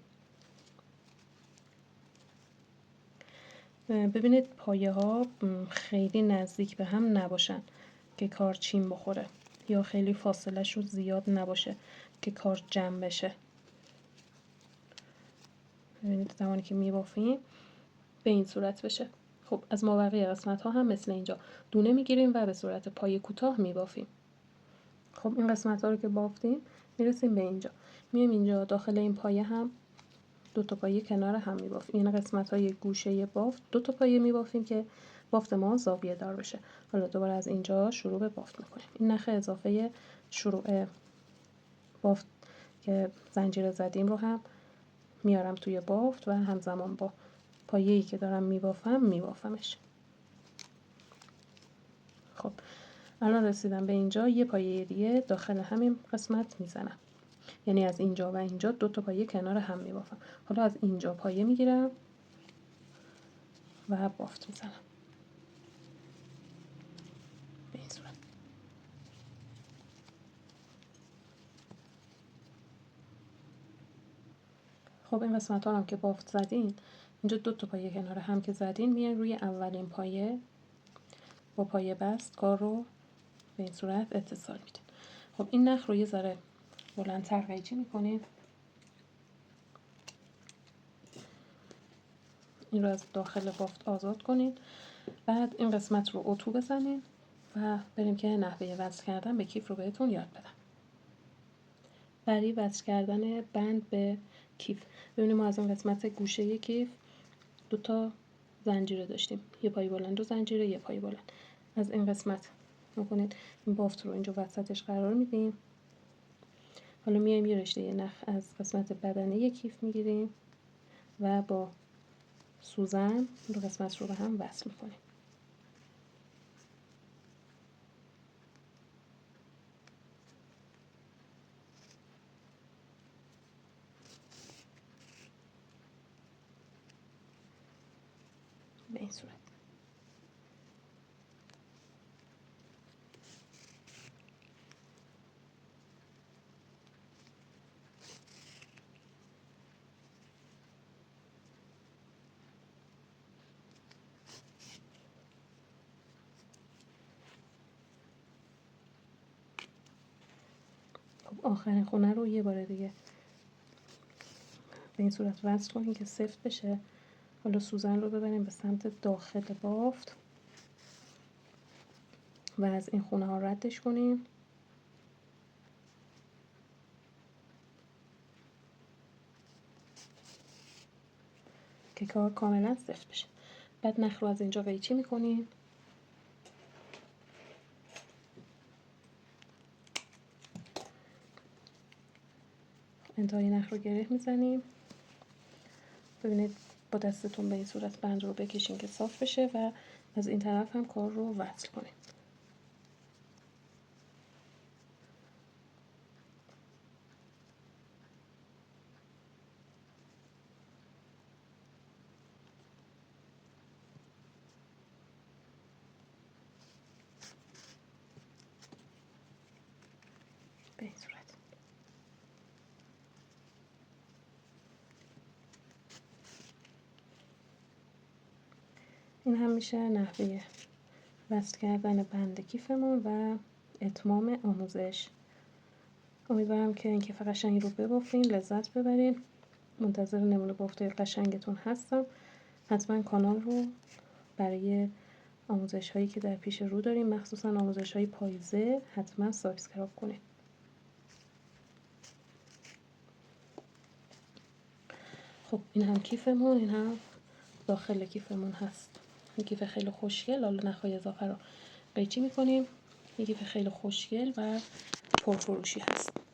ببینید پایه ها خیلی نزدیک به هم نباشن که کار چین بخوره، یا خیلی فاصله شون زیاد نباشه که کار جمع بشه. ببینید زمانی که میبافیم به این صورت بشه. خب از مابقی قسمت ها هم مثل اینجا دونه میگیریم و به صورت پایه کوتاه میبافیم. خب این قسمت ها رو که بافتیم میرسیم به اینجا، میایم اینجا داخل این پایه هم 2 تا پایه کنار هم میبافیم. این قسمت های گوشه بافت 2 تا پایه میبافیم که بافت ما زاویه دار بشه. حالا دوباره از اینجا شروع به بافت میکنیم. این نخ اضافه شروع بافت که زنجیره زدیم رو هم میارم توی بافت و همزمان با پایه‌ای که دارم میبافمش. خب الان رسیدم به اینجا، یه پایه دیگه داخل همین قسمت میزنم، یعنی از اینجا و اینجا 2 تا پایه کنار هم میبافم. حالا از اینجا پایه میگیرم و بافت میزنم به این صورت. خب این قسمت ها هم که بافت زدین، اینجا 2 تا پایه کنار هم که زدین، میان روی اولین پایه با پایه بست کار رو به این صورت اتصال میدین. خب این نخ رو یه ذره بلندتر قیچی میکنیم، این رو از داخل بافت آزاد کنین، بعد این قسمت رو اتو بزنین و بریم که نحوه وصل کردن به کیف رو بهتون یاد بدم. برای وصل کردن بند به کیف، ببینیم ما از این قسمت گوشه کیف 2 تا زنجیره داشتیم، یه پای بلند و زنجیره، یه پای بلند. از این قسمت میکنید این بافت رو اینجا وسطش قرار میدیم. حالا میایم یه رشته نخ از قسمت بدنه کیف میگیریم و با سوزن دو قسمت رو به هم وصل میکنیم. به این صورت. خب آخرین خونه رو یه بار دیگه به این صورت وصل کنیم که سفت بشه. حالا سوزن رو ببریم به سمت داخل بافت و از این خونه ها ردش کنیم که کار کاملا سفت بشه. بعد نخ رو از اینجا قیچی میکنیم، انتهای نخ رو گره میزنیم. ببینید با دستتون به این صورت بند رو بکشین که صاف بشه و از این طرف هم کار رو وصل کنیم. به این صورت. این هم میشه نحوه وصل کردن بند کیفمون و اتمام آموزش. امیدوارم که این کیف قشنگی رو ببافین، لذت ببرین. منتظر نمونه بافته قشنگتون هستم. حتما کانال رو برای آموزش هایی که در پیش رو داریم، مخصوصا آموزش های پاییزه، حتما سابسکرایب کنید. خب این هم کیفمون، این هم داخل کیفمون هست. این کیف خیلی خوشگل، حالا نخواهی اضافه رو قیچی میکنیم. این کیف خیلی خوشگل و پرفروشی هست.